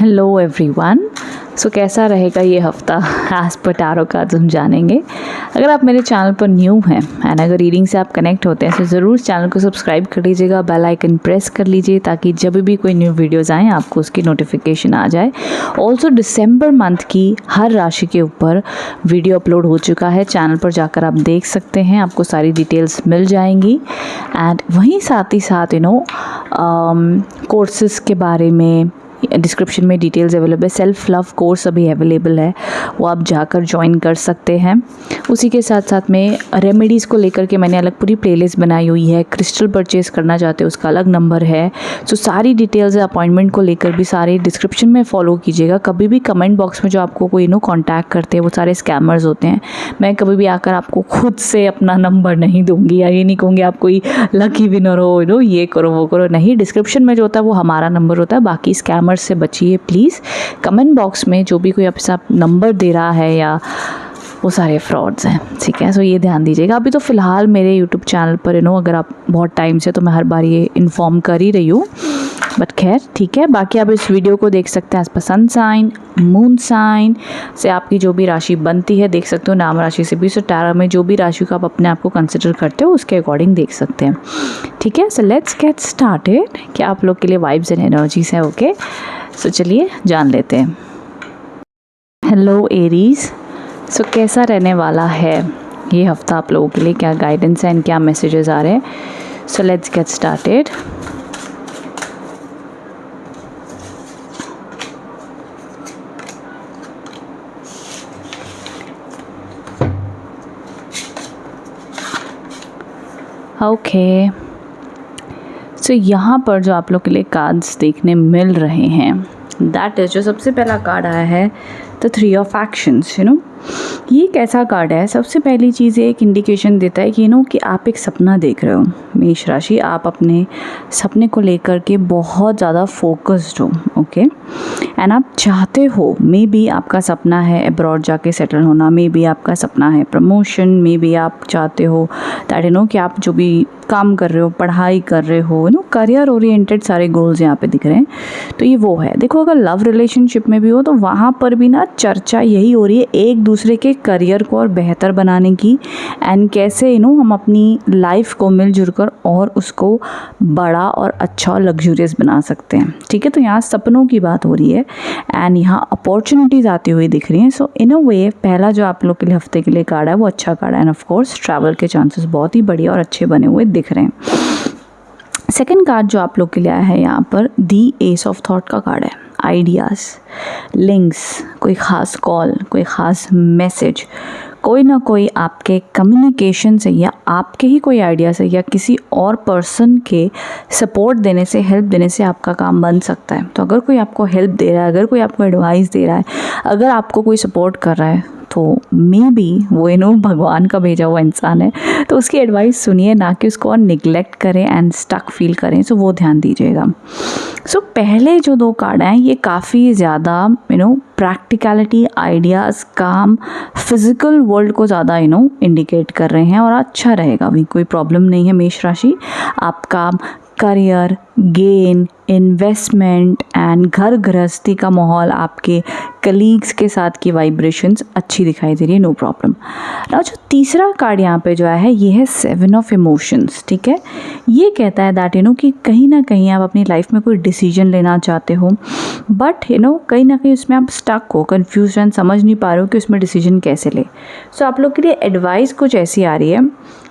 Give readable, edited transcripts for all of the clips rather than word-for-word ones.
Hello everyone. सो कैसा रहेगा ये हफ्ता एज पर टैरो कार्ड्स हम जानेंगे। अगर आप मेरे चैनल पर न्यू हैं एंड अगर रीडिंग से आप कनेक्ट होते हैं तो ज़रूर चैनल को सब्सक्राइब कर लीजिएगा, बेल आइकन प्रेस कर लीजिए ताकि जब भी कोई न्यू वीडियोज़ आएँ आपको उसकी नोटिफिकेशन आ जाए। ऑल्सो दिसंबर मंथ की हर राशि के ऊपर वीडियो अपलोड हो चुका है, चैनल पर जाकर आप देख सकते हैं, आपको सारी डिटेल्स मिल जाएंगी। एंड वहीं साथ ही साथ कोर्सेज़ के बारे में डिस्क्रिप्शन में डिटेल्स अवेलेबल है। सेल्फ लव कोर्स अभी अवेलेबल है, वो आप जाकर ज्वाइन कर सकते हैं। उसी के साथ साथ में रेमेडीज़ को लेकर के मैंने अलग पूरी प्लेलिस्ट बनाई हुई है। क्रिस्टल परचेज़ करना चाहते हो उसका अलग नंबर है। सो सारी डिटेल्स अपॉइंटमेंट को लेकर भी सारे डिस्क्रिप्शन में फॉलो कीजिएगा। कभी भी कमेंट बॉक्स में जो आपको कोई कांटेक्ट करते हैं वो सारे स्कैमर्स होते हैं। मैं कभी भी आकर आपको खुद से अपना नंबर नहीं दूंगी या ये नहीं कहूँगी आप कोई लकी विनर हो ये करो वो करो, नहीं। डिस्क्रिप्शन में जो होता है वो हमारा नंबर होता है। बाकी स्कैमर से बचिए प्लीज़। कमेंट बॉक्स में जो भी कोई आपसे नंबर दे रहा है या वो सारे फ्रॉड्स हैं, ठीक है। सो ये ध्यान दीजिएगा। अभी तो फ़िलहाल मेरे यूट्यूब चैनल पर अगर आप बहुत टाइम से, तो मैं हर बार ये इन्फॉर्म कर ही रही हूँ, बट खैर ठीक है। बाकी आप इस वीडियो को देख सकते हैं as per sun sign, moon sign से आपकी जो भी राशि बनती है देख सकते हो, नाम राशि से भी। सो टैरो में जो भी राशि को आप अपने आप को कंसिडर करते हो उसके अकॉर्डिंग देख सकते हैं, ठीक है। सो लेट्स गेट स्टार्टेड। क्या आप लोग के लिए वाइब्स एंड एनर्जीज है? ओके, सो चलिए जान लेते हैं। Hello Aries. सो कैसा रहने वाला है ये हफ्ता आप लोगों के लिए? क्या गाइडेंस है एंड क्या मैसेजेस आ रहे हैं? So let's get started. Okay, so यहाँ पर जो आप लोग के लिए कार्ड्स देखने मिल रहे हैं, दैट इज़ जो सबसे पहला कार्ड आया है द 3 ऑफ एक्शंस। ये कैसा कार्ड है? सबसे पहली चीज़ ये एक इंडिकेशन देता है कि कि आप एक सपना देख रहे हो। मेष राशि, आप अपने सपने को लेकर के बहुत ज़्यादा फोकस्ड हो, ओके। एंड आप चाहते हो, मे बी आपका सपना है अब्रॉड जाके सेटल होना, मे बी आपका सपना है प्रमोशन, मे बी आप चाहते हो दैट कि आप जो भी काम कर रहे हो, पढ़ाई कर रहे हो, करियर ओरिएंटेड सारे गोल्स यहाँ पे दिख रहे हैं। तो ये वो है। देखो, अगर लव रिलेशनशिप में भी हो तो वहाँ पर भी चर्चा यही हो रही है एक दूसरे के करियर को और बेहतर बनाने की, एंड कैसे हम अपनी लाइफ को मिलजुल कर और उसको बड़ा और अच्छा और लग्जूरियस बना सकते हैं, ठीक है। तो यहाँ सपनों की बात हो रही है एंड यहाँ अपॉर्चुनिटीज़ आती हुई दिख रही हैं। सो इन अ वे पहला जो आप लोग के लिए हफ्ते के लिए कार्ड है वो अच्छा कार्ड है, एंड ऑफ कोर्स ट्रैवल के चांसेस बहुत ही बढ़िया और अच्छे बने हुए दिख रहे हैं। सेकंड कार्ड जो आप लोग के लिए आया है यहाँ पर दी एस ऑफ थॉट का कार्ड है। आइडियाज़, लिंक्स, कोई ख़ास कॉल, कोई ख़ास मैसेज, कोई ना कोई आपके कम्युनिकेशन से या आपके ही कोई आइडिया से या किसी और पर्सन के सपोर्ट देने से, हेल्प देने से आपका काम बन सकता है। तो अगर कोई आपको हेल्प दे रहा है, अगर कोई आपको एडवाइस दे रहा है, अगर आपको कोई सपोर्ट कर रहा है, तो मे बी वो भगवान का भेजा हुआ इंसान है, तो उसकी एडवाइस सुनिए, ना कि उसको और निगलेक्ट करें एंड स्टक फील करें। सो वो ध्यान दीजिएगा। सो पहले जो 2 कार्ड हैं ये काफ़ी ज़्यादा प्रैक्टिकलिटी, आइडियाज़, काम, फिज़िकल वर्ल्ड को ज़्यादा इंडिकेट कर रहे हैं और अच्छा रहेगा। अभी कोई प्रॉब्लम नहीं है मेष राशि। आपका करियर, गेन, इन्वेस्टमेंट एंड घर गृहस्थी का माहौल, आपके कलीग्स के साथ की वाइब्रेशंस अच्छी दिखाई दे रही है, नो प्रॉब्लम। ना जो तीसरा कार्ड यहाँ पे जो है ये है 7 ऑफ इमोशंस, ठीक है। ये कहता है दैट कि कहीं ना कहीं आप अपनी लाइफ में कोई डिसीजन लेना चाहते हो, बट कहीं ना कहीं उसमें आप स्टक हो, कन्फ्यूज एंड समझ नहीं पा रहे हो कि उसमें डिसीजन कैसे ले। सो आप लोग के लिए एडवाइस कुछ ऐसी आ रही है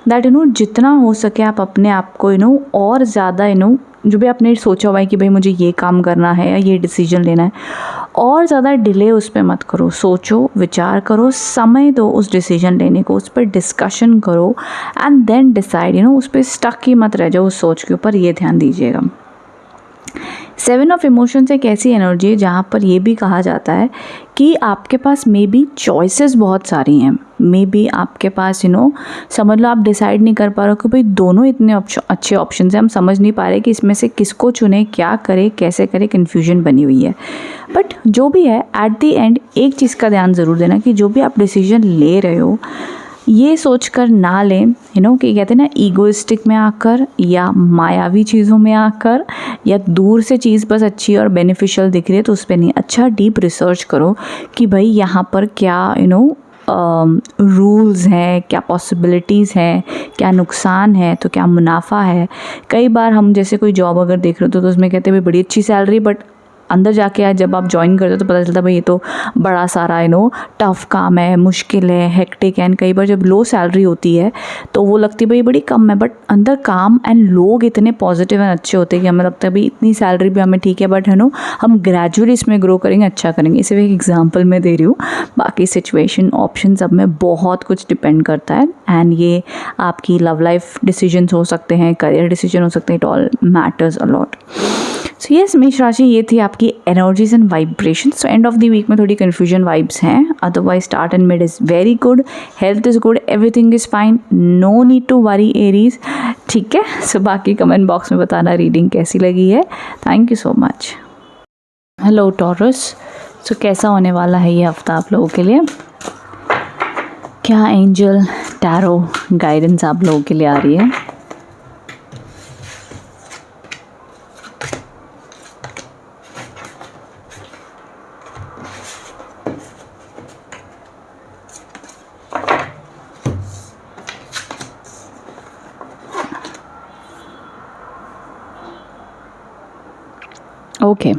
दैट जितना हो सके आप अपने आप को और ज़्यादा जो भी आपने सोचा हुआ है कि भाई मुझे ये काम करना है या ये डिसीजन लेना है, और ज़्यादा डिले उस पर मत करो। सोचो, विचार करो, समय दो उस डिसीजन लेने को, उस पर डिस्कशन करो एंड देन डिसाइड। उस पर स्टक ही मत रह जाओ उस सोच के ऊपर, ये ध्यान दीजिएगा। 7 ऑफ इमोशंस एक ऐसी एनर्जी है जहाँ पर ये भी कहा जाता है कि आपके पास मे बी चॉइसेस बहुत सारी हैं। मे बी आपके पास समझ लो आप डिसाइड नहीं कर पा रहे हो कि भाई दोनों इतने अच्छे ऑप्शन हैं, हम समझ नहीं पा रहे कि इसमें से किसको चुने, क्या करे, कैसे करे, कन्फ्यूजन बनी हुई है। बट जो भी है, एट द एंड एक चीज़ का ध्यान ज़रूर देना कि जो भी आप डिसीजन ले रहे हो ये सोचकर ना लें कि कहते हैं ना ईगोइस्टिक में आकर या मायावी चीज़ों में आकर या दूर से चीज़ बस अच्छी और बेनिफिशियल दिख रही है तो उस पर नहीं, अच्छा डीप रिसर्च करो कि भाई यहाँ पर क्या रूल्स हैं, क्या पॉसिबिलिटीज़ हैं, क्या नुकसान है तो क्या मुनाफा है। कई बार हम जैसे कोई जॉब अगर देख रहे हो तो उसमें कहते हैं भाई बड़ी अच्छी सैलरी, बट अंदर जाके आज जब आप ज्वाइन करते हो तो पता चलता है भाई ये तो बड़ा सारा टफ़ काम है, मुश्किल है, हेक्टिक है। एंड कई बार जब लो सैलरी होती है तो वो लगती है भाई बड़ी कम है, बट अंदर काम एंड लोग इतने पॉजिटिव एंड अच्छे होते हैं कि हमें लगता है भाई इतनी सैलरी भी हमें ठीक है, बट हम ग्रेजुअली इसमें ग्रो करेंगे, अच्छा करेंगे। इसे एक एग्जाम्पल मैं दे रही हूँ, बाकी सिचुएशन ऑप्शन सब में बहुत कुछ डिपेंड करता है। एंड ये आपकी लव लाइफ डिसीजंस हो सकते हैं, करियर डिसीजन हो सकते हैं, it all matters a lot. So yes मेष राशि, ये थी आपकी energies and vibration. So end of the week में थोड़ी कन्फ्यूजन वाइब्स हैं, otherwise start and mid is very good, health is good, everything is fine, no need to worry Aries. ठीक है, सो बाकी कमेंट बॉक्स में बताना रीडिंग कैसी लगी है। Thank you so much. Hello Taurus, so कैसा होने वाला है ये हफ्ता आप लोगों के लिए? क्या एंजल टैरो गाइडेंस आप लोगों के लिए आ रही है? ओके,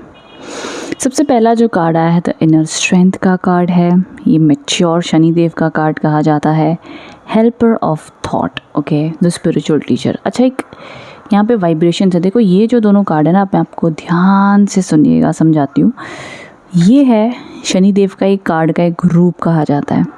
सबसे पहला जो कार्ड आया है तो इनर स्ट्रेंथ का कार्ड है। ये मैच्योर शनिदेव का कार्ड कहा जाता है, helper of thought, okay, the spiritual teacher. अच्छा, एक यहाँ पे वाइब्रेशन है, देखो ये जो दोनों कार्ड है ना, मैं आपको ध्यान से सुनिएगा, समझाती हूँ। ये है शनिदेव का एक कार्ड का एक रूप कहा जाता है।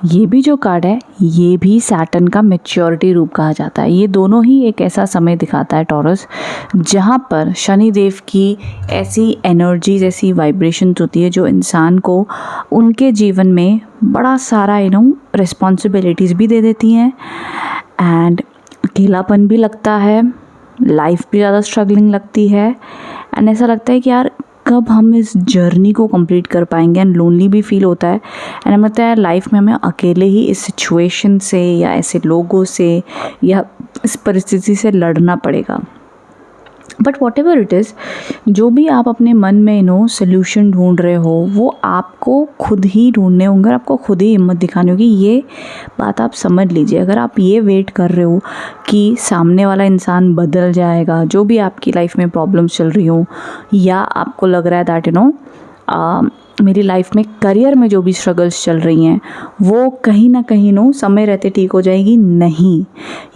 ये भी जो कार्ड है ये भी सैटर्न का मैच्योरिटी रूप कहा जाता है। ये दोनों ही एक ऐसा समय दिखाता है टॉरस, जहाँ पर शनिदेव की ऐसी एनर्जीज, ऐसी वाइब्रेशंस होती है जो इंसान को उनके जीवन में बड़ा सारा रिस्पॉन्सिबिलिटीज़ भी दे देती हैं, एंड अकेलापन भी लगता है, लाइफ भी ज़्यादा स्ट्रगलिंग लगती है, एंड ऐसा लगता है कि यार कब हम इस जर्नी को कंप्लीट कर पाएंगे, एंड लोनली भी फील होता है। एंड हमें लगता है लाइफ में हमें अकेले ही इस सिचुएशन से या ऐसे लोगों से या इस परिस्थिति से लड़ना पड़ेगा। But what ever it is, जो भी आप अपने मन में सोल्यूशन ढूंढ रहे हो वो आपको खुद ही ढूंढने होंगे, आपको खुद ही हिम्मत दिखानी होगी। ये बात आप समझ लीजिए। अगर आप ये वेट कर रहे हो कि सामने वाला इंसान बदल जाएगा, जो भी आपकी लाइफ में प्रॉब्लम्स चल रही हो, या आपको लग रहा है दैट मेरी लाइफ में करियर में जो भी स्ट्रगल्स चल रही हैं वो कहीं ना कहीं समय रहते ठीक हो जाएगी, नहीं।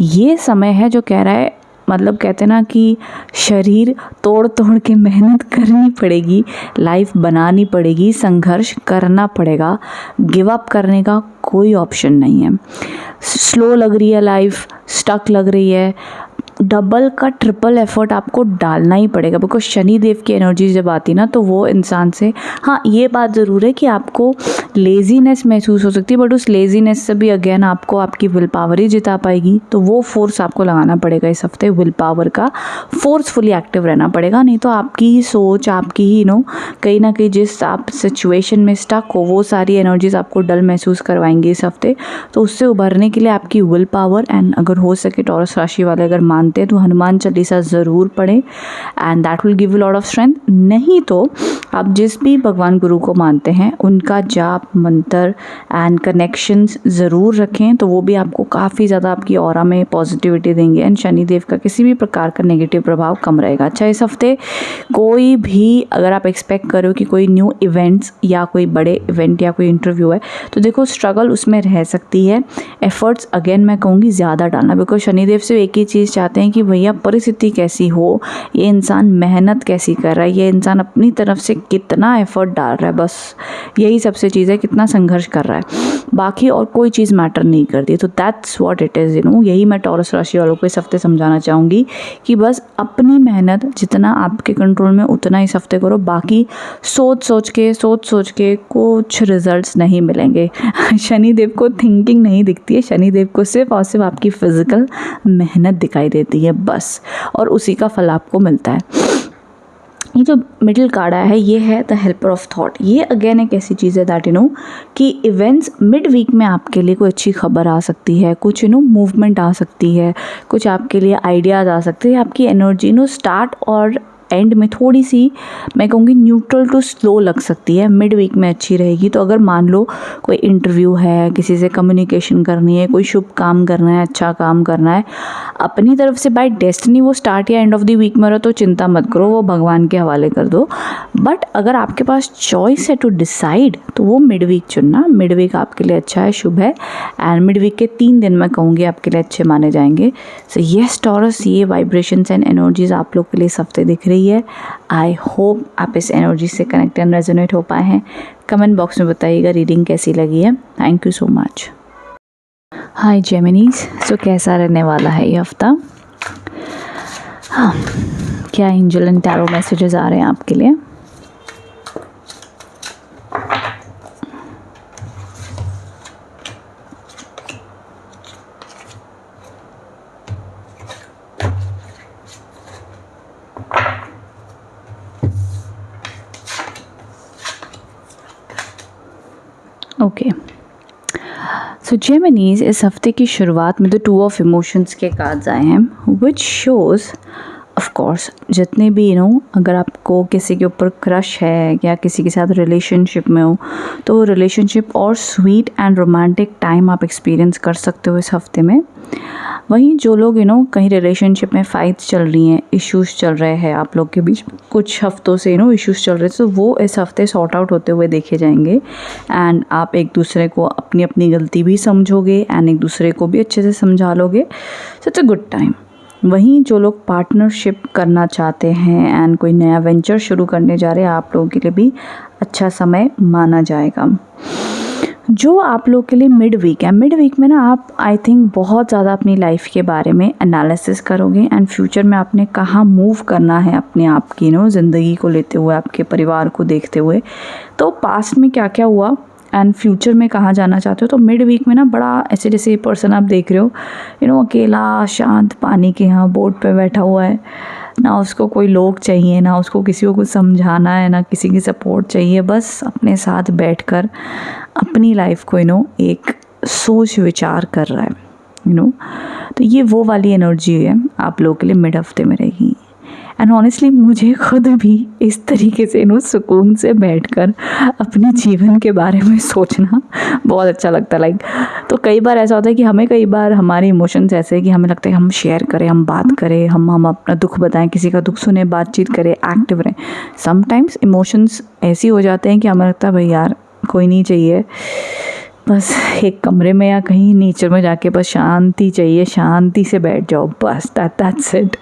ये समय है जो कह रहा है, मतलब कहते हैं ना कि शरीर तोड़ तोड़ के मेहनत करनी पड़ेगी, लाइफ बनानी पड़ेगी, संघर्ष करना पड़ेगा, गिव अप करने का कोई ऑप्शन नहीं है। स्लो लग रही है लाइफ, स्टक लग रही है, डबल का ट्रिपल एफर्ट आपको डालना ही पड़ेगा, बिकॉज शनिदेव की एनर्जी जब आती ना तो वो इंसान से, हाँ ये बात ज़रूर है कि आपको लेज़ीनेस महसूस हो सकती है, बट उस लेज़ीनेस से भी अगेन आपको आपकी विल पावर ही जिता पाएगी। तो वो फोर्स आपको लगाना पड़ेगा इस हफ्ते, विल पावर का फोर्सफुली एक्टिव रहना पड़ेगा, नहीं तो आपकी ही सोच, आपकी ही कहीं ना कहीं जिस आप सिचुएशन में स्टक हो वो सारी एनर्जीज आपको डल महसूस करवाएंगे इस हफ्ते। तो उससे उभरने के लिए आपकी विल पावर, एंड अगर हो सके टॉरस राशि वाले अगर मानते हैं तो हनुमान चालीसा ज़रूर पढ़ें, and that will give you lot of strength. नहीं तो आप जिस भी भगवान गुरु को मानते हैं उनका जाप मंत्र एंड कनेक्शंस ज़रूर रखें, तो वो भी आपको काफ़ी ज़्यादा आपकी ऑरा में पॉजिटिविटी देंगे, एंड शनिदेव का किसी भी प्रकार का नेगेटिव प्रभाव कम रहेगा। अच्छा, इस हफ्ते कोई भी अगर आप एक्सपेक्ट करो कि कोई न्यू इवेंट्स या कोई बड़े इवेंट या कोई इंटरव्यू है तो देखो स्ट्रगल उसमें रह सकती है। एफर्ट्स अगेन मैं कहूँगी ज़्यादा डालना, बिकॉज शनिदेव से एक ही चीज़ चाहते हैं कि भैया परिस्थिति कैसी हो, ये इंसान मेहनत कैसी कर रहा है, ये इंसान अपनी तरफ से कितना एफर्ट डाल रहा है, बस यही सबसे चीज़ है, कितना संघर्ष कर रहा है, बाकी और कोई चीज़ मैटर नहीं करती। तो दैट्स व्हाट इट इज़, यही मैं टॉरस राशि वालों को इस हफ्ते समझाना चाहूँगी कि बस अपनी मेहनत जितना आपके कंट्रोल में उतना इस हफ्ते करो, बाकी सोच सोच के कुछ रिजल्ट्स नहीं मिलेंगे। शनिदेव को थिंकिंग नहीं दिखती है, शनिदेव को सिर्फ और सिर्फ आपकी फिजिकल मेहनत दिखाई देती है बस, और उसी का फल आपको मिलता है। ये जो मिडिल कार्ड आया है ये है द हेल्पर ऑफ थॉट। ये अगेन एक ऐसी चीज़ है दैट कि इवेंट्स मिड वीक में आपके लिए कोई अच्छी खबर आ सकती है, कुछ मूवमेंट आ सकती है, कुछ आपके लिए आइडियाज़ आ सकते हैं। आपकी एनर्जी स्टार्ट और एंड में थोड़ी सी मैं कहूँगी न्यूट्रल टू स्लो लग सकती है, मिड वीक में अच्छी रहेगी। तो अगर मान लो कोई इंटरव्यू है, किसी से कम्युनिकेशन करनी है, कोई शुभ काम करना है, अच्छा काम करना है अपनी तरफ से, बाय डेस्टिनी वो स्टार्ट या एंड ऑफ द वीक में रहो तो चिंता मत करो, वो भगवान के हवाले कर दो। बट अगर आपके पास चॉइस है टू डिसाइड तो वो मिड वीक चुनना। मिड वीक आपके लिए अच्छा है, शुभ है, एंड मिड वीक के 3 दिन मैं कहूँगी आपके लिए अच्छे माने जाएंगे। सो येस टॉरस, ये वाइब्रेशंस एंड एनर्जीज आप लोग के लिए इस हफ्ते दिख रही है। आई होप आप इस एनर्जी से कनेक्ट एंड रेजोनेट हो पाए हैं। कमेंट बॉक्स में बताइएगा रीडिंग कैसी लगी है। Thank you so much. Hi Geminis, so कैसा रहने वाला है ये हफ्ता? हाँ, क्या एंजल एंड टैरो मैसेजेस आ रहे हैं आपके लिए? ओके, सो जेमिनीज, इस हफ्ते की शुरुआत में द 2 ऑफ इमोशंस के कार्ड्स आए हैं, विच शोज़ ऑफ कोर्स जितने भी अगर आपको किसी के ऊपर क्रश है या किसी के साथ रिलेशनशिप में हो तो रिलेशनशिप और स्वीट एंड रोमांटिक टाइम आप एक्सपीरियंस कर सकते हो इस हफ्ते में। वहीं जो लोग कहीं रिलेशनशिप में फाइट्स चल रही हैं, इश्यूज़ चल रहे हैं आप लोग के बीच, कुछ हफ्तों से इश्यूज़ चल रहे थे, तो वो इस हफ्ते सॉर्ट आउट होते हुए देखे जाएंगे। एंड आप एक दूसरे को अपनी अपनी गलती भी समझोगे एंड एक दूसरे को भी अच्छे से समझा लोगे। So it's a good time. वहीं जो लोग पार्टनरशिप करना चाहते हैं एंड कोई नया वेंचर शुरू करने जा रहे हैं, आप लोगों के लिए भी अच्छा समय माना जाएगा। जो आप लोग के लिए मिड वीक है, मिड वीक में आप आई थिंक बहुत ज़्यादा अपनी लाइफ के बारे में एनालिसिस करोगे एंड फ्यूचर में आपने कहाँ मूव करना है अपने आप की ज़िंदगी को लेते हुए, आपके परिवार को देखते हुए, तो पास्ट में क्या क्या हुआ एंड फ्यूचर में कहाँ जाना चाहते हो। तो मिड वीक में बड़ा ऐसे जैसे पर्सन आप देख रहे हो अकेला शांत पानी के यहाँ बोट पे बैठा हुआ है, ना उसको कोई लोग चाहिए, ना उसको किसी को कुछ समझाना है, ना किसी की सपोर्ट चाहिए, बस अपने साथ बैठकर अपनी लाइफ को एक सोच विचार कर रहा है तो ये वो वाली एनर्जी है आप लोगों के लिए मिड हफ्ते में रहेगी। एंड ऑनेस्टली मुझे खुद भी इस तरीके से सुकून से बैठकर अपने जीवन के बारे में सोचना बहुत अच्छा लगता है। लाइक तो कई बार ऐसा होता है कि हमें कई बार हमारे इमोशंस ऐसे हैं कि हमें लगता है कि हम शेयर करें, हम बात करें, हम अपना दुख बताएं, किसी का दुख सुने, बातचीत करें, एक्टिव रहें। समटाइम्स इमोशंस ऐसी हो जाते हैं कि हमें लगता है भाई यार कोई नहीं चाहिए, बस एक कमरे में या कहीं नेचर में जाके बस शांति चाहिए, शांति से बैठ जाओ, बस दैट्स इट।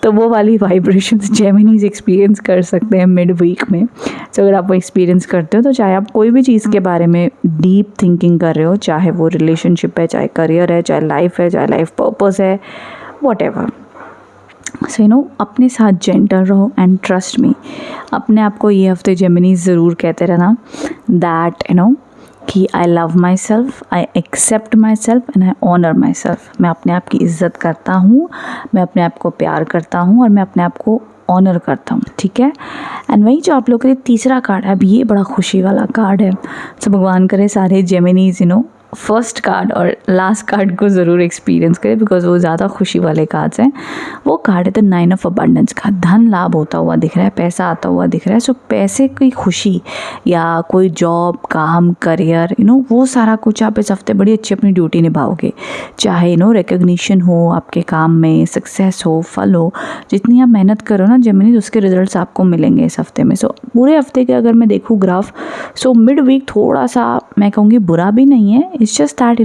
तो वो वाली वाइब्रेशंस जेमिनीज एक्सपीरियंस कर सकते हैं मिड वीक में। तो अगर आप वो एक्सपीरियंस करते हो तो चाहे आप कोई भी चीज़ के बारे में डीप थिंकिंग कर रहे हो, चाहे वो रिलेशनशिप है, चाहे करियर है, चाहे लाइफ है, चाहे लाइफ पर्पस है, वॉटएवर, सो अपने साथ जेंटल रहो एंड ट्रस्ट मी। अपने आप को ये हफ्ते जेमिनीज ज़रूर कहते रहना दैट कि I love myself, I accept myself and I honour myself. मैं अपने आप की इज़्ज़त करता हूँ, मैं अपने आप को प्यार करता हूँ और मैं अपने आप को ऑनर करता हूँ, ठीक है। एंड वही जो आप लोग के लिए तीसरा कार्ड है, अब ये बड़ा खुशी वाला कार्ड है। तो भगवान करे सारे जेमिनीज फर्स्ट कार्ड और लास्ट कार्ड को ज़रूर एक्सपीरियंस करें बिकॉज वो ज़्यादा खुशी वाले कार्ड्स हैं। वो कार्ड है द 9 ऑफ अबंडेंस का। धन लाभ होता हुआ दिख रहा है, पैसा आता हुआ दिख रहा है। सो पैसे की खुशी या कोई जॉब, काम, करियर, वो सारा कुछ आप इस हफ्ते बड़ी अच्छी अपनी ड्यूटी निभाओगे। चाहे रिकग्निशन हो आपके काम में, सक्सेस हो, फल हो, जितनी आप मेहनत करो ना जेमिनी, उसके रिजल्ट्स आपको मिलेंगे इस हफ्ते में। सो पूरे हफ्ते के अगर मैं देखूँ ग्राफ, सो मिड वीक थोड़ा सा मैं कहूँगी बुरा भी नहीं है, इट्स जस्ट दैट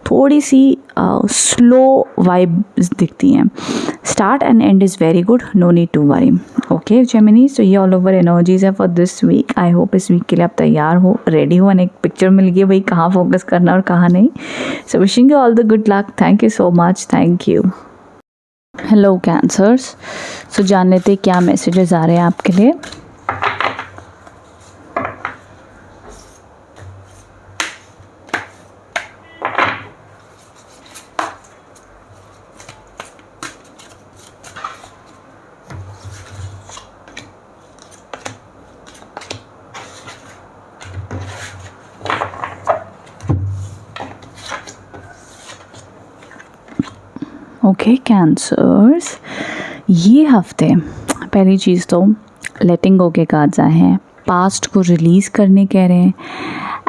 थोड़ी सी स्लो वाइब्स दिखती हैं। Start and end is very good, no need to worry. Okay Gemini, so ये ऑल ओवर एनर्जीज है for this week. I hope इस वीक के लिए आप तैयार हो, रेडी हो, एंड एक पिक्चर मिल गई भाई कहाँ फोकस करना और कहाँ नहीं। So wishing you all the good luck. Thank you so much, thank you. Hello Cancers, so जान लेते क्या मैसेजेस आ रहे हैं आपके लिए। ओके कैंसर्स, ये हफ्ते पहली चीज़ तो लेटिंग गो के कार्ड्स आए हैं, पास्ट को रिलीज़ करने कह रहे हैं।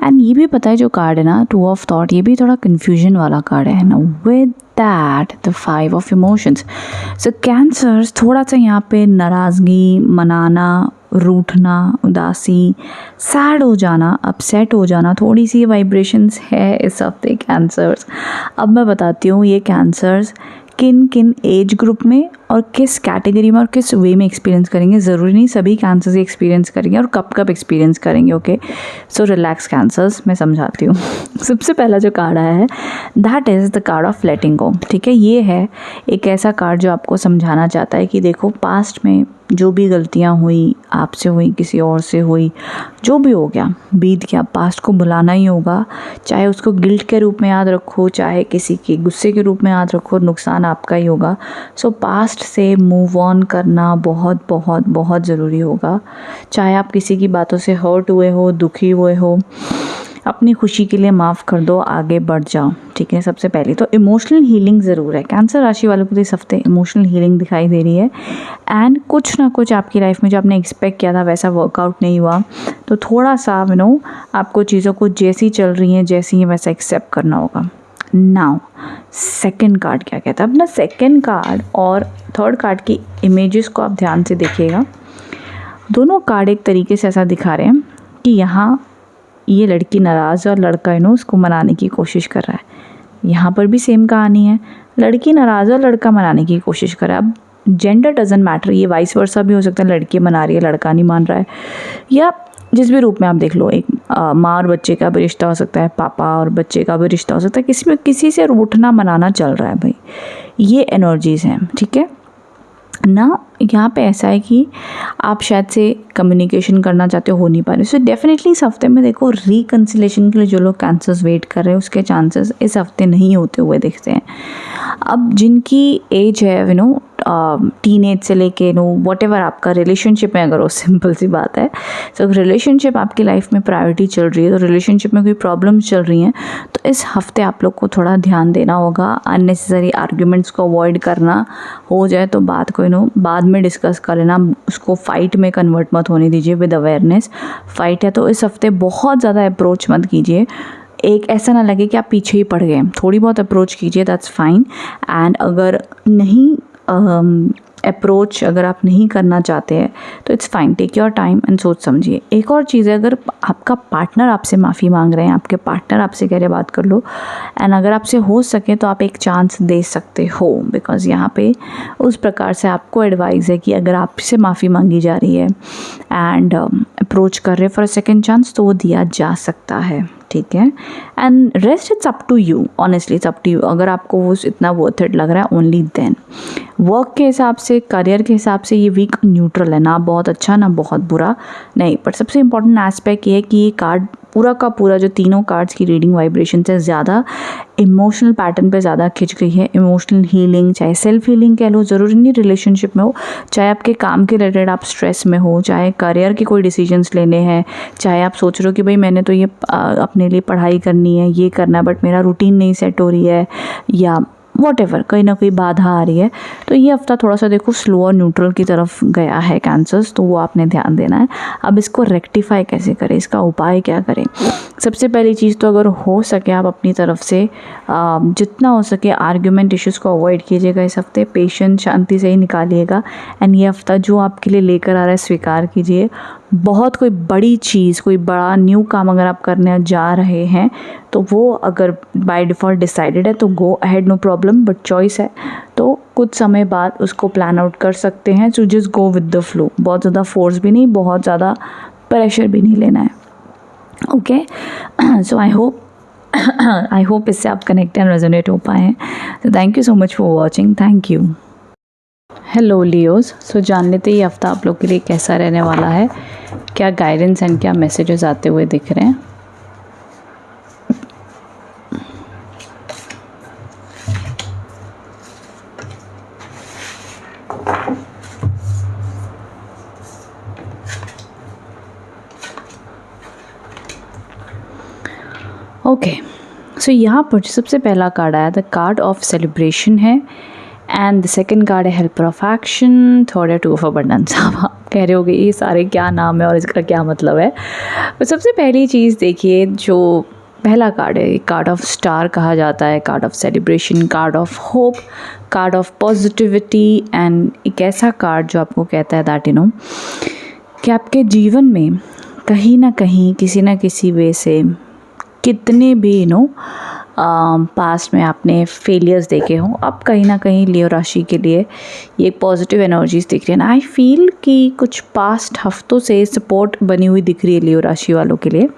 एंड ये भी पता है जो कार्ड है ना, टू ऑफ थॉट, ये भी थोड़ा कन्फ्यूजन वाला कार्ड है ना, with that the 5 of emotions. So cancers थोड़ा सा यहाँ पे नाराज़गी मनाना, रूठना, उदासी, सैड हो जाना, अपसेट हो जाना, थोड़ी सी वाइब्रेशंस है इस हफ्ते कैंसर्स। अब मैं बताती हूँ ये कैंसर्स किन किन एज ग्रुप में और किस कैटेगरी में और किस वे में एक्सपीरियंस करेंगे। ज़रूरी नहीं सभी कैंसर्स एक्सपीरियंस करेंगे और कब कब एक्सपीरियंस करेंगे। ओके, सो रिलैक्स कैंसर्स, मैं समझाती हूँ। सबसे पहला जो कार्ड आया है that is the card of letting go. ठीक है, ये है एक ऐसा कार्ड जो आपको समझाना चाहता है कि देखो पास्ट में जो भी गलतियाँ हुई, आपसे हुई, किसी और से हुई, जो भी हो गया बीत गया, पास्ट को भुलाना ही होगा। चाहे उसको गिल्ट के रूप में याद रखो, चाहे किसी के गुस्से के रूप में याद रखो, नुकसान आपका ही होगा। सो पास्ट से मूव ऑन करना बहुत बहुत बहुत ज़रूरी होगा। चाहे आप किसी की बातों से हर्ट हुए हो, दुखी हुए हो, अपनी खुशी के लिए माफ़ कर दो, आगे बढ़ जाओ। ठीक है, सबसे पहले तो इमोशनल हीलिंग ज़रूर है। कैंसर राशि वालों को तो इस हफ्ते इमोशनल हीलिंग दिखाई दे रही है। एंड कुछ ना कुछ आपकी लाइफ में जो आपने एक्सपेक्ट किया था वैसा वर्कआउट नहीं हुआ, तो थोड़ा सा आपको चीज़ों को जैसी चल रही हैं जैसी हैं वैसा एक्सेप्ट करना होगा। नाउ सेकंड कार्ड क्या कहता है, अपना सेकंड कार्ड और थर्ड कार्ड की इमेजेस को आप ध्यान से देखिएगा। दोनों कार्ड एक तरीके से ऐसा दिखा रहे हैं कि यहाँ ये लड़की नाराज़ है और लड़का उसको मनाने की कोशिश कर रहा है। यहाँ पर भी सेम कहानी है, लड़की नाराज़ है और लड़का मनाने की कोशिश कर रहा है। अब जेंडर डजंट मैटर, ये वाइस वर्सा भी हो सकता है, लड़की मना रही है लड़का नहीं मान रहा है, या जिस भी रूप में आप देख लो। एक माँ और बच्चे का भी रिश्ता हो सकता है, पापा और बच्चे का भी रिश्ता हो सकता है, किसी में किसी से रूठना मनाना चल रहा है भाई, ये एनर्जीज़ हैं। ठीक है ना, यहाँ पे ऐसा है कि आप शायद से कम्युनिकेशन करना चाहते हो नहीं पा रहे। सो डेफिनेटली इस हफ्ते में देखो रिकन्सिलेशन के लिए जो लोग कैंसर्स वेट कर रहे हैं उसके चांसेस इस हफ्ते नहीं होते हुए दिखते हैं। अब जिनकी एज है टीनेज से लेके वट एवर आपका रिलेशनशिप में अगर हो, सिंपल सी बात है, तो रिलेशनशिप आपकी लाइफ में प्रायोरिटी चल रही है, तो रिलेशनशिप में कोई प्रॉब्लम्स चल रही हैं, तो इस हफ्ते आप लोग को थोड़ा ध्यान देना होगा। अननेसेसरी आर्ग्यूमेंट्स को अवॉइड करना, हो जाए तो बात को बाद में डिस्कस कर लेना, उसको फाइट में कन्वर्ट मत होने दीजिए। विद अवेयरनेस फाइट है तो इस हफ्ते बहुत ज़्यादा अप्रोच मत कीजिए, एक ऐसा ना लगे कि आप पीछे ही पड़ गए। थोड़ी बहुत अप्रोच कीजिए, दैट्स फाइन। एंड अगर नहीं अप्रोच अगर आप नहीं करना चाहते हैं तो it's fine, take your time and सोच समझिए। एक और चीज़ है, अगर आपका पार्टनर आपसे माफ़ी मांग रहे हैं, आपके पार्टनर आपसे कह रहे बात कर लो, एंड अगर आपसे हो सके तो आप एक चांस दे सकते हो, बिकॉज़ यहाँ पे उस प्रकार से आपको एडवाइस है कि अगर आपसे माफ़ी मांगी जा रही है एंड अप्रोच कर रहे फॉर अ सेकेंड चांस तो वो दिया जा सकता है। ठीक है, and rest it's up to you, honestly it's up to you. अगर आपको वो इतना वर्थ इट लग रहा है, ओनली देन। वर्क के हिसाब से, करियर के हिसाब से ये वीक न्यूट्रल है, ना बहुत अच्छा ना बहुत बुरा नहीं। पर सबसे इम्पॉर्टेंट एस्पेक्ट ये है कि ये कार्ड पूरा का पूरा, जो तीनों कार्ड्स की रीडिंग वाइब्रेशन से ज़्यादा इमोशनल पैटर्न पे ज़्यादा खिंच गई है। इमोशनल हीलिंग, चाहे सेल्फ हीलिंग कह लो, ज़रूरी नहीं रिलेशनशिप में हो, चाहे आपके काम के रिलेटेड आप स्ट्रेस में हो, चाहे करियर के कोई डिसीजंस लेने हैं, चाहे आप सोच रहे हो कि भाई मैंने तो ये अपने लिए पढ़ाई करनी है, ये करना है, बट मेरा रूटीन नहीं सेट हो रही है, या वॉटेवर कहीं ना कहीं बाधा आ रही है, तो ये हफ्ता थोड़ा सा देखो स्लो और न्यूट्रल की तरफ गया है कैंसर्स, तो वो आपने ध्यान देना है। अब इसको रेक्टिफाई कैसे करें, इसका उपाय क्या करें? सबसे पहली चीज़ तो अगर हो सके आप अपनी तरफ से जितना हो सके आर्ग्यूमेंट इश्यूज़ को अवॉइड कीजिएगा इस हफ्ते, पेशेंस शांति से ही निकालिएगा। एंड ये हफ्ता जो आपके लिए लेकर आ रहा है स्वीकार कीजिए। बहुत कोई बड़ी चीज़, कोई बड़ा न्यू काम अगर आप करने जा रहे हैं तो वो अगर बाय डिफ़ॉल्ट डिसाइडेड है तो go ahead, no problem, but choice है तो कुछ समय बाद उसको प्लान आउट कर सकते हैं। So just go with the flow, बहुत ज़्यादा फोर्स भी नहीं, बहुत ज़्यादा प्रेशर भी नहीं लेना है। ओके, सो आई होप इससे आप कनेक्ट एंड रेजोनेट हो पाए हैं। तो thank you so much for watching, thank you. Hello Leos, so जान लेते ही हफ्ता आप लोग के लिए कैसा रहने वाला है, क्या गाइडेंस एंड क्या मैसेजेस आते हुए दिख रहे हैं। ओके, सो यहाँ पर सबसे पहला कार्ड आया, द कार्ड ऑफ सेलिब्रेशन है। एंड द सेकंड कार्ड है हेल्पर ऑफ एक्शन, थर्ड है टू ऑफ अबंडेंस। आप कह रहे होगे ये सारे क्या नाम है और इसका क्या मतलब है। तो सबसे पहली चीज़ देखिए, जो पहला कार्ड है, कार्ड ऑफ स्टार कहा जाता है, card of celebration, card of hope, card of positivity, and एक ऐसा कार्ड जो आपको कहता है दैट कि आपके जीवन में कहीं ना कहीं किसी ना किसी वे से कितने भी पास्ट में आपने फेलियर्स देखे हों, अब कहीं ना कहीं लियो राशि के लिए ये पॉजिटिव एनर्जीज दिख रही है ना। आई फील कि कुछ पास्ट हफ्तों से सपोर्ट बनी हुई दिख रही है लियो राशि वालों के लिए।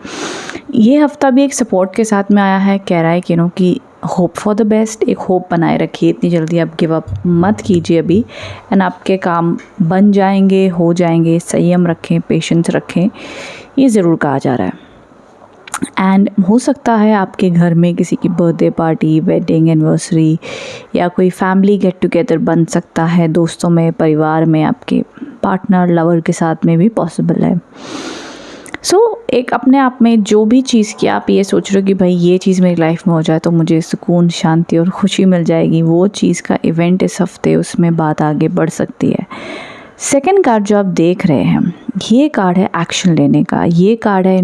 ये हफ्ता भी एक सपोर्ट के साथ में आया है, कह रहा है कि होप फॉर द बेस्ट, एक होप बनाए रखिए, इतनी जल्दी आप गिव अप मत कीजिए अभी, एंड आपके काम बन जाएंगे, हो जाएंगे। संयम रखें, पेशेंस रखें, ये ज़रूर कहा जा रहा है। एंड हो सकता है आपके घर में किसी की बर्थडे पार्टी, वेडिंग एनिवर्सरी या कोई फैमिली गेट टुगेदर बन सकता है, दोस्तों में, परिवार में, आपके पार्टनर, लवर के साथ में भी पॉसिबल है। एक अपने आप में जो भी चीज़ की आप ये सोच रहे हो कि भाई ये चीज़ मेरी लाइफ में हो जाए तो मुझे सुकून, शांति और खुशी मिल जाएगी, वो चीज़ का इवेंट इस हफ्ते, उसमें बात आगे बढ़ सकती है। सेकंड कार्ड जो आप देख रहे हैं, ये कार्ड है एक्शन लेने का। ये कार्ड है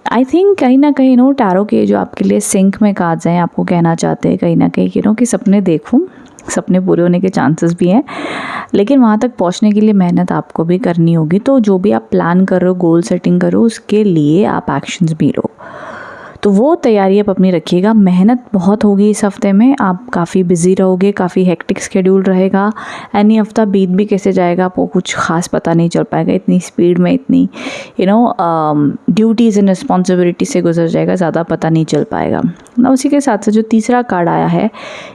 आई थिंक कहीं ना कहीं टैरो के जो आपके लिए सिंक में कार्ड्स हैं, आपको कहना चाहते हैं कहीं ना कहीं कि सपने देखो, सपने पूरे होने के चांसेस भी हैं, लेकिन वहाँ तक पहुँचने के लिए मेहनत आपको भी करनी होगी। तो जो भी आप प्लान कर रहे हो, गोल सेटिंग करो, उसके लिए आप एक्शंस भी लो, तो वो तैयारी आप अपनी रखिएगा। मेहनत बहुत होगी इस हफ्ते में, आप काफ़ी बिजी रहोगे, काफ़ी हेक्टिक शेड्यूल रहेगा। एनी हफ्ता बीत भी कैसे जाएगा आपको कुछ खास पता नहीं चल पाएगा, इतनी स्पीड में, इतनी ड्यूटीज़ एंड रिस्पॉन्सिबिलिटी से गुजर जाएगा, ज़्यादा पता नहीं चल पाएगा ना। उसी के साथ साथ जो तीसरा कार्ड आया है,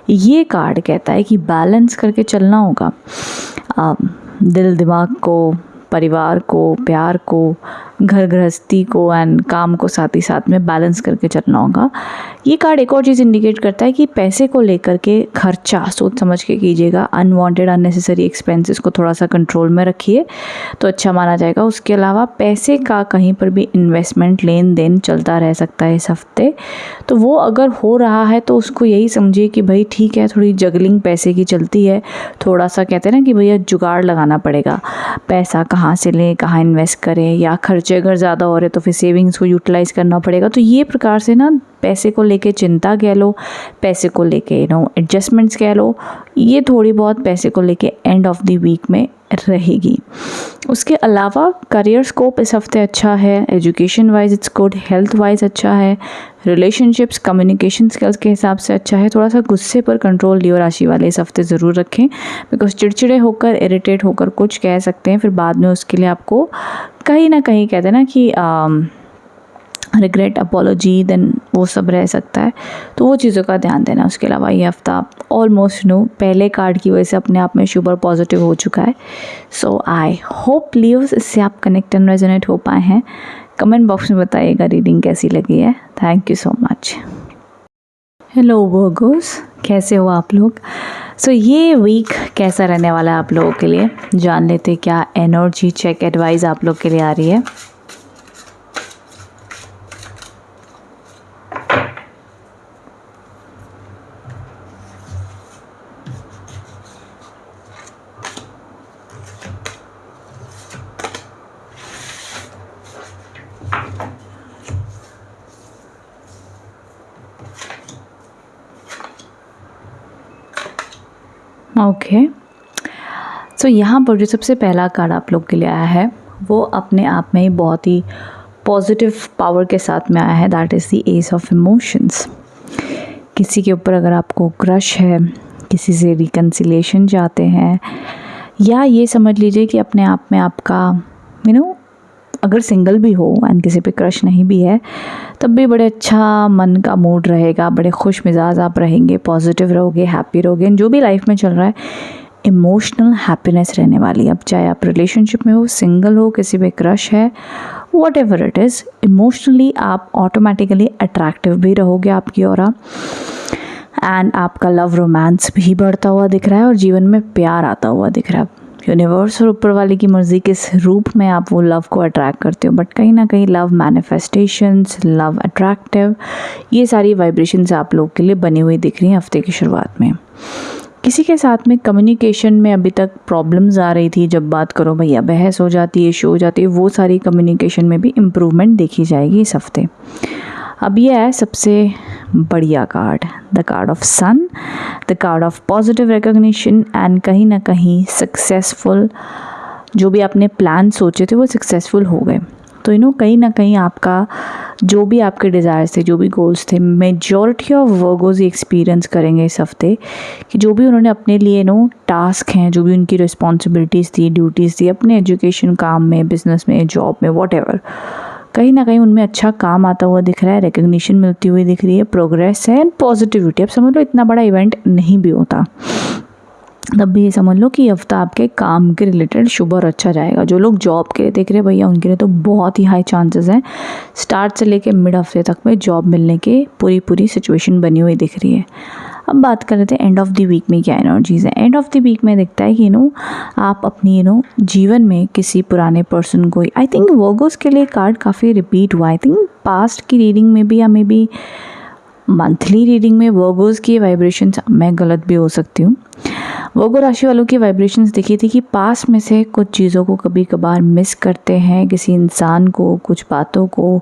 ये कार्ड कहता है कि बैलेंस करके चलना होगा। दिल दिमाग को, परिवार को, प्यार को, घर गृहस्थी को एंड काम को साथ ही साथ में बैलेंस करके चलना होगा। ये कार्ड एक और चीज़ इंडिकेट करता है कि पैसे को लेकर के खर्चा सोच समझ के कीजिएगा। अनवांटेड अननेसेसरी एक्सपेंसेस को थोड़ा सा कंट्रोल में रखिए तो अच्छा माना जाएगा। उसके अलावा पैसे का कहीं पर भी इन्वेस्टमेंट, लेन देन चलता रह सकता है इस हफ्ते, तो वो अगर हो रहा है तो उसको यही समझिए कि भाई ठीक है, थोड़ी जगलिंग पैसे की चलती है, थोड़ा सा कहते हैं ना कि भैया जुगाड़ लगाना पड़ेगा, पैसा कहाँ से लें, कहाँ इन्वेस्ट करें, या खर्चे अगर ज़्यादा हो रहे तो फिर सेविंग्स को यूटिलाइज़ करना पड़ेगा। तो ये प्रकार से ना पैसे को लेके चिंता कह लो, पैसे को लेके एडजस्टमेंट्स कह लो, ये थोड़ी बहुत पैसे को लेके एंड ऑफ द वीक में रहेगी। उसके अलावा करियर स्कोप इस हफ्ते अच्छा है, education wise it's good, health wise अच्छा है, रिलेशनशिप्स, कम्युनिकेशन स्किल्स के हिसाब से अच्छा है। थोड़ा सा गुस्से पर कंट्रोल लियो राशि वाले इस हफ्ते ज़रूर रखें, बिकॉज चिड़चिड़े होकर, इरिटेट होकर कुछ कह सकते हैं, फिर बाद में उसके लिए आपको कहीं ना कहीं कहते हैं ना कि रिग्रेट, अपॉलॉजी, देन वो सब रह सकता है, तो वो चीज़ों का ध्यान देना। उसके अलावा ये हफ्ता ऑलमोस्ट पहले कार्ड की वजह से अपने आप में सुपर पॉजिटिव हो चुका है। सो आई होप लियोस इससे आप कनेक्ट एंड रेजोनेट हो पाए हैं। कमेंट बॉक्स में बताइएगा रीडिंग कैसी लगी है। Thank you so much. Hello Virgo's, कैसे हो आप लोग? सो ये वीक कैसा रहने वाला है आप लोगों के लिए, जान लेते क्या एनर्जी चेक एडवाइस आप लोग के लिए आ रही है। ओके, सो यहाँ पर जो सबसे पहला कार्ड आप लोग के लिए आया है वो अपने आप में ही बहुत ही पॉजिटिव पावर के साथ में आया है, that is the S of emotions. किसी के ऊपर अगर आपको क्रश है, किसी से रिकन्सिलिएशन चाहते हैं, या ये समझ लीजिए कि अपने आप में आपका अगर सिंगल भी हो एंड किसी पे क्रश नहीं भी है तब भी बड़े अच्छा मन का मूड रहेगा, बड़े खुश मिजाज आप रहेंगे, पॉजिटिव रहोगे, हैप्पी रहोगे। जो भी लाइफ में चल रहा है इमोशनल हैप्पीनेस रहने वाली है। अब चाहे आप रिलेशनशिप में हो, सिंगल हो, किसी पे क्रश है, what ever it is, emotionally आप ऑटोमेटिकली अट्रैक्टिव भी रहोगे आपकी ऑरा, एंड आपका लव रोमांस भी बढ़ता हुआ दिख रहा है और जीवन में प्यार आता हुआ दिख रहा है। यूनिवर्स और ऊपर वाले की मर्ज़ी किस रूप में आप वो लव को अट्रैक्ट करते हो, बट कहीं ना कहीं लव मैनिफेस्टेशंस, लव अट्रैक्टिव, ये सारी वाइब्रेशंस आप लोग के लिए बनी हुई दिख रही हैं हफ्ते की शुरुआत में। किसी के साथ में कम्युनिकेशन में अभी तक प्रॉब्लम्स आ रही थी, जब बात करो भैया बहस हो जाती है, इशू हो जाती है, वो सारी कम्युनिकेशन में भी इम्प्रूवमेंट देखी जाएगी इस हफ्ते। अब ये है सबसे बढ़िया card, the card of sun, the card of positive recognition and कहीं ना कहीं सक्सेसफुल। जो भी आपने प्लान सोचे थे वो सक्सेसफुल हो गए। तो कहीं ना कहीं आपका जो भी आपके डिज़ायर्स थे, जो भी गोल्स थे, मेजॉरिटी ऑफ वर्गोज एक्सपीरियंस करेंगे इस हफ्ते कि जो भी उन्होंने अपने लिए टास्क हैं, जो भी उनकी रिस्पॉन्सिबिलिटीज़ थी, ड्यूटीज़ थी, अपने एजुकेशन, काम में, बिजनेस में, जॉब में, वॉटएवर, कहीं ना कहीं उनमें अच्छा काम आता हुआ दिख रहा है, रिकग्निशन मिलती हुई दिख रही है, प्रोग्रेस है एंड पॉजिटिविटी। अब समझ लो इतना बड़ा इवेंट नहीं भी होता तब भी ये समझ लो कि ये हफ्ता आपके काम के रिलेटेड शुभ और अच्छा जाएगा। जो लोग जॉब के लिए देख रहे हैं भैया, उनके लिए तो बहुत ही हाई चांसेस हैं, स्टार्ट से लेके मिड हफ्ते तक में जॉब मिलने के पूरी सिचुएशन बनी हुई दिख रही है। अब बात कर रहे थे एंड ऑफ द वीक में क्या एनर्जीज़ है। एंड ऑफ द वीक में दिखता है कि आप अपनी जीवन में किसी पुराने पर्सन को, आई थिंक वर्गोस के लिए कार्ड काफ़ी रिपीट हुआ, आई थिंक पास्ट की रीडिंग में भी या मे बी मंथली रीडिंग में वर्गोस की वाइब्रेशंस, मैं गलत भी हो सकती हूँ, वर्गो राशि वालों की वाइब्रेशंस दिखी थी कि पास में से कुछ चीज़ों को कभी कभार मिस करते हैं, किसी इंसान को, कुछ बातों को,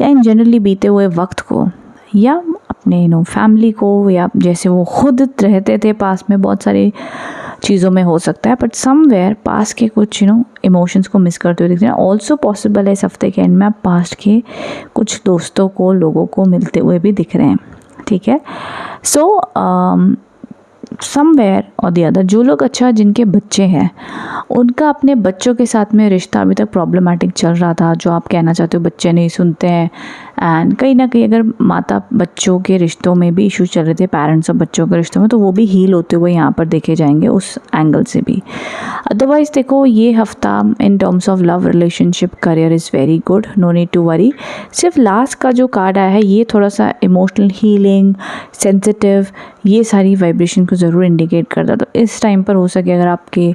या इन जनरली बीते हुए वक्त को, या अपने फैमिली को, या जैसे वो खुद रहते थे पास में, बहुत सारी चीज़ों में हो सकता है, बट समवेयर पास के कुछ इमोशंस को मिस करते हुए दिखते हैं। ऑल्सो पॉसिबल है इस हफ्ते के एंड में आप पास्ट के कुछ दोस्तों को, लोगों को मिलते हुए भी दिख रहे हैं। ठीक है, सो समवेयर और द अदर जो लोग, अच्छा जिनके बच्चे हैं, उनका अपने बच्चों के साथ में रिश्ता अभी तक प्रॉब्लमेटिक चल रहा था, जो आप कहना चाहते हो बच्चे नहीं सुनते हैं, एंड कहीं ना कहीं अगर माता बच्चों के रिश्तों में भी इशू चल रहे थे, पेरेंट्स और बच्चों के रिश्तों में, तो वो भी हील होते हुए यहाँ पर देखे जाएंगे उस एंगल से भी। अदरवाइज़ देखो ये हफ्ता in terms of love, relationship, career is very good, no need to worry. सिर्फ लास्ट का जो कार्ड आया है ये थोड़ा सा इमोशनल, हीलिंग, सेंसिटिव, ये सारी वाइब्रेशन को ज़रूर इंडिकेट करता है। तो इस टाइम पर हो सके अगर आपके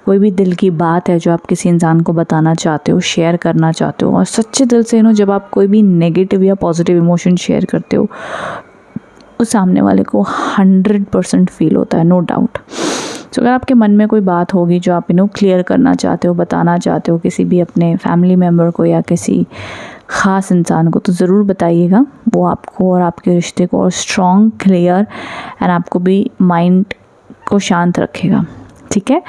कोई भी दिल की बात है जो आप किसी इंसान को बताना चाहते हो, शेयर करना चाहते हो, और सच्चे दिल से जब आप कोई भी नेगेटिव या पॉजिटिव इमोशन शेयर करते हो, उस सामने वाले को 100% फील होता है, नो डाउट। तो अगर आपके मन में कोई बात होगी जो आप क्लियर करना चाहते हो, बताना चाहते हो किसी भी अपने फैमिली मेम्बर को या किसी ख़ास इंसान को, तो ज़रूर बताइएगा। वो आपको और आपके रिश्ते को और स्ट्रॉन्ग, क्लियर एंड आपको भी माइंड को शांत रखेगा। ठीक है,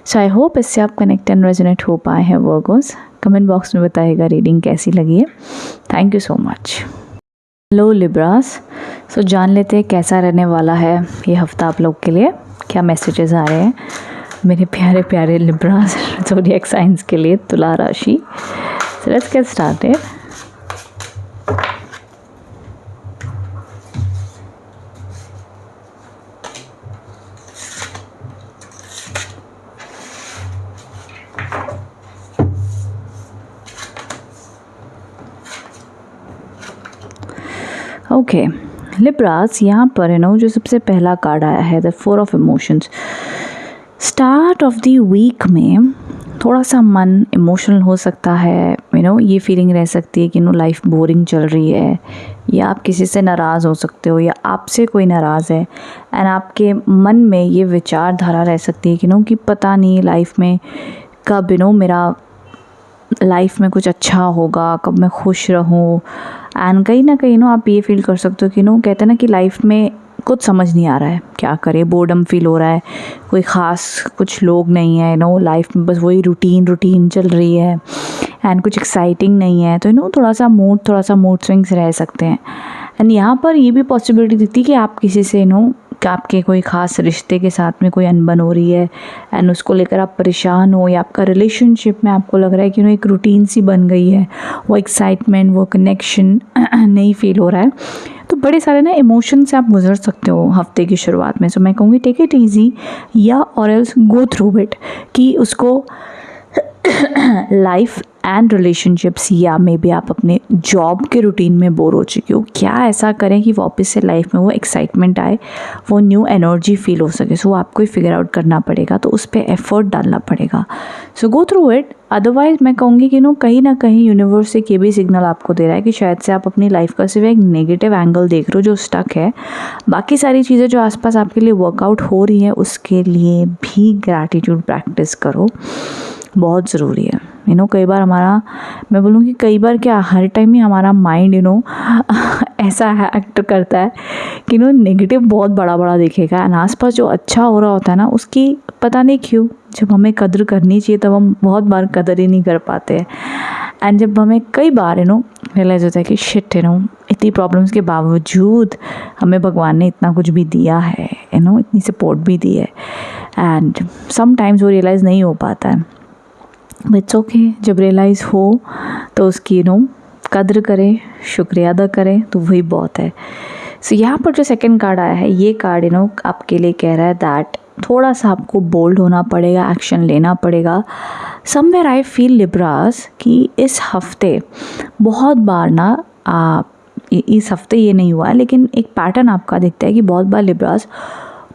सो आई होप इससे आप कनेक्ट एंड रेजोनेट हो पाए हैं वर्गोस। कमेंट बॉक्स में बताइएगा रीडिंग कैसी लगी है। Thank you so much. Hello Libras, so जान लेते हैं कैसा रहने वाला है ये हफ्ता आप लोग के लिए, क्या मैसेजेस आ रहे हैं मेरे प्यारे प्यारे लिब्रास ज़ोडिएक साइंस के लिए, तुला राशि। So let's get started. Okay Libras, यहाँ पर जो सबसे पहला कार्ड आया है the 4 of emotions. Start of the week में थोड़ा सा मन इमोशनल हो सकता है, ये फीलिंग रह सकती है कि लाइफ बोरिंग चल रही है, या आप किसी से नाराज़ हो सकते हो, या आपसे कोई नाराज़ है, एंड आपके मन में ये विचारधारा रह सकती है कि पता नहीं लाइफ में कब मेरा लाइफ में कुछ अच्छा होगा, कब मैं खुश रहूं, एंड कहीं ना कहीं आप ये फील कर सकते हो कि कहते हैं ना कि लाइफ में कुछ समझ नहीं आ रहा है, क्या करे, बोर्डम फील हो रहा है, कोई ख़ास कुछ लोग नहीं है, लाइफ में बस वही रूटीन चल रही है एंड कुछ एक्साइटिंग नहीं है। तो थोड़ा सा मूड स्विंग्स रह सकते हैं। एंड यहाँ पर ये भी पॉसिबिलिटी दिखती है कि आप किसी से कि आपके कोई ख़ास रिश्ते के साथ में कोई अनबन हो रही है एंड उसको लेकर आप परेशान हो, या आपका रिलेशनशिप में आपको लग रहा है कि एक रूटीन सी बन गई है, वो एक्साइटमेंट, वो कनेक्शन नहीं फील हो रहा है। तो बड़े सारे इमोशन से आप गुजर सकते हो हफ्ते की शुरुआत में। सो मैं कहूँगी टेक इट ईजी, या और एल्स गो थ्रू इट, कि उसको लाइफ एंड रिलेशनशिप्स, या मे बी आप अपने जॉब के रूटीन में बोर हो चुके हो। क्या ऐसा करें कि वापस से लाइफ में वो एक्साइटमेंट आए, वो न्यू एनर्जी फील हो सके। सो आपको ही फिगर आउट करना पड़ेगा, तो उस पर एफर्ट डालना पड़ेगा। सो गो थ्रू इट। अदरवाइज मैं कहूँगी कि कहीं ना कहीं यूनिवर्स एक ये भी सिग्नल आपको दे रहा है कि शायद से आप अपनी लाइफ का सिर्फ एक नेगेटिव एंगल देख रहे हो जो स्टक है। बाकी सारी चीज़ें जो आसपास आपके लिए वर्कआउट हो रही है, उसके लिए भी ग्रैटिट्यूड प्रैक्टिस करो, बहुत ज़रूरी है। कई बार हमारा, मैं बोलूँगी कई बार क्या, हर टाइम ही हमारा माइंड ऐसा एक्ट करता है कि नेगेटिव बहुत बड़ा बड़ा दिखेगा, एंड आसपास जो अच्छा हो रहा होता है ना, उसकी पता नहीं क्यों जब हमें कदर करनी चाहिए तब हम बहुत बार कदर ही नहीं कर पाते हैं। एंड जब हमें कई बार रियलाइज़ होता है कि शिट इतनी प्रॉब्लम्स के बावजूद हमें भगवान ने इतना कुछ भी दिया है, इतनी सपोर्ट भी दी है, एंड समटाइम्स वो रियलाइज़ नहीं हो पाता है। इट्स ओके, जब रियलाइज़ हो तो उसकी कद्र करें, शुक्रिया अदा करें, तो वही बहुत है। सो यहाँ पर जो सेकंड कार्ड आया है, ये कार्ड आपके लिए कह रहा है दैट थोड़ा सा आपको बोल्ड होना पड़ेगा, एक्शन लेना पड़ेगा। समवेयर आई फील लिब्रास कि इस हफ्ते बहुत बार इस हफ्ते ये नहीं हुआ है, लेकिन एक पैटर्न आपका दिखता है कि बहुत बार लिब्रास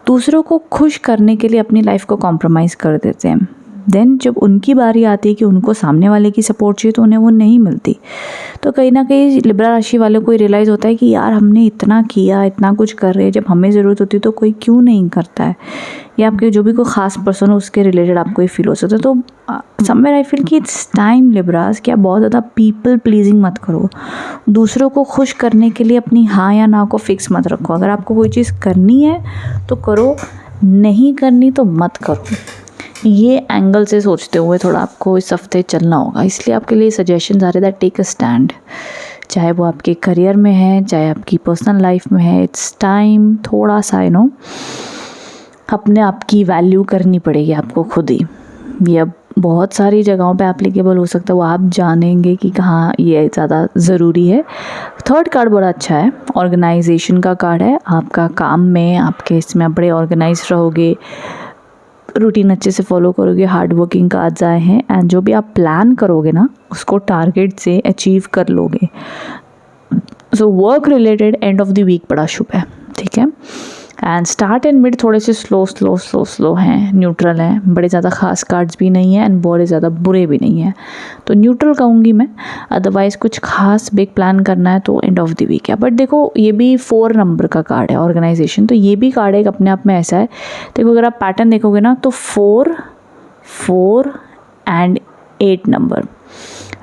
दूसरों को खुश करने के लिए अपनी लाइफ को कॉम्प्रोमाइज़ कर देते हैं। देन जब उनकी बारी आती है कि उनको सामने वाले की सपोर्ट चाहिए, तो उन्हें वो नहीं मिलती। तो कहीं ना कहीं लिब्रा राशि वालों को रियलाइज़ होता है कि यार हमने इतना किया, इतना कुछ कर रहे हैं, जब हमें ज़रूरत होती है तो कोई क्यों नहीं करता है। या आपके जो भी कोई ख़ास पर्सन हो उसके रिलेटेड आपको ये फील हो सकता है। तो समवेयर आई फील कि इट्स टाइम लिब्रास कि आप बहुत ज़्यादा पीपल प्लीजिंग मत करो। दूसरों को खुश करने के लिए अपनी हाँ या ना को फिक्स मत रखो। अगर आपको कोई चीज़ करनी है तो करो, नहीं करनी तो मत करो। ये एंगल से सोचते हुए थोड़ा आपको इस हफ्ते चलना होगा। इसलिए आपके लिए सजेशंस आ रहे दैट टेक अ स्टैंड, चाहे वो आपके करियर में है, चाहे आपकी पर्सनल लाइफ में है। इट्स टाइम थोड़ा सा अपने आप की वैल्यू करनी पड़ेगी आपको खुद ही। ये अब बहुत सारी जगहों पे एप्लीकेबल हो सकता है, वो आप जानेंगे कि कहाँ ये ज़्यादा ज़रूरी है। थर्ड कार्ड बड़ा अच्छा है, ऑर्गेनाइजेशन का कार्ड है। आपका काम में, आपके इसमें आप बड़े ऑर्गेनाइज रहोगे, रूटीन अच्छे से फॉलो करोगे, हार्ड वर्किंग कार्ड्स आए हैं, एंड जो भी आप प्लान करोगे ना उसको टारगेट से अचीव कर लोगे। So work related end of the week बड़ा शुभ है, ठीक है। एंड स्टार्ट एंड मिड थोड़े से स्लो हैं, न्यूट्रल हैं, बड़े ज़्यादा खास कार्ड्स भी नहीं हैं एंड बड़े ज़्यादा बुरे भी नहीं हैं, तो न्यूट्रल कहूँगी मैं। अदरवाइज़ कुछ खास बिग प्लान करना है तो एंड ऑफ द वीक है। बट देखो ये भी 4 नंबर का कार्ड है, ऑर्गेनाइजेशन, तो ये भी कार्ड एक अपने आप में ऐसा है। देखो अगर आप पैटर्न देखोगे ना तो 4 एंड 8 नंबर,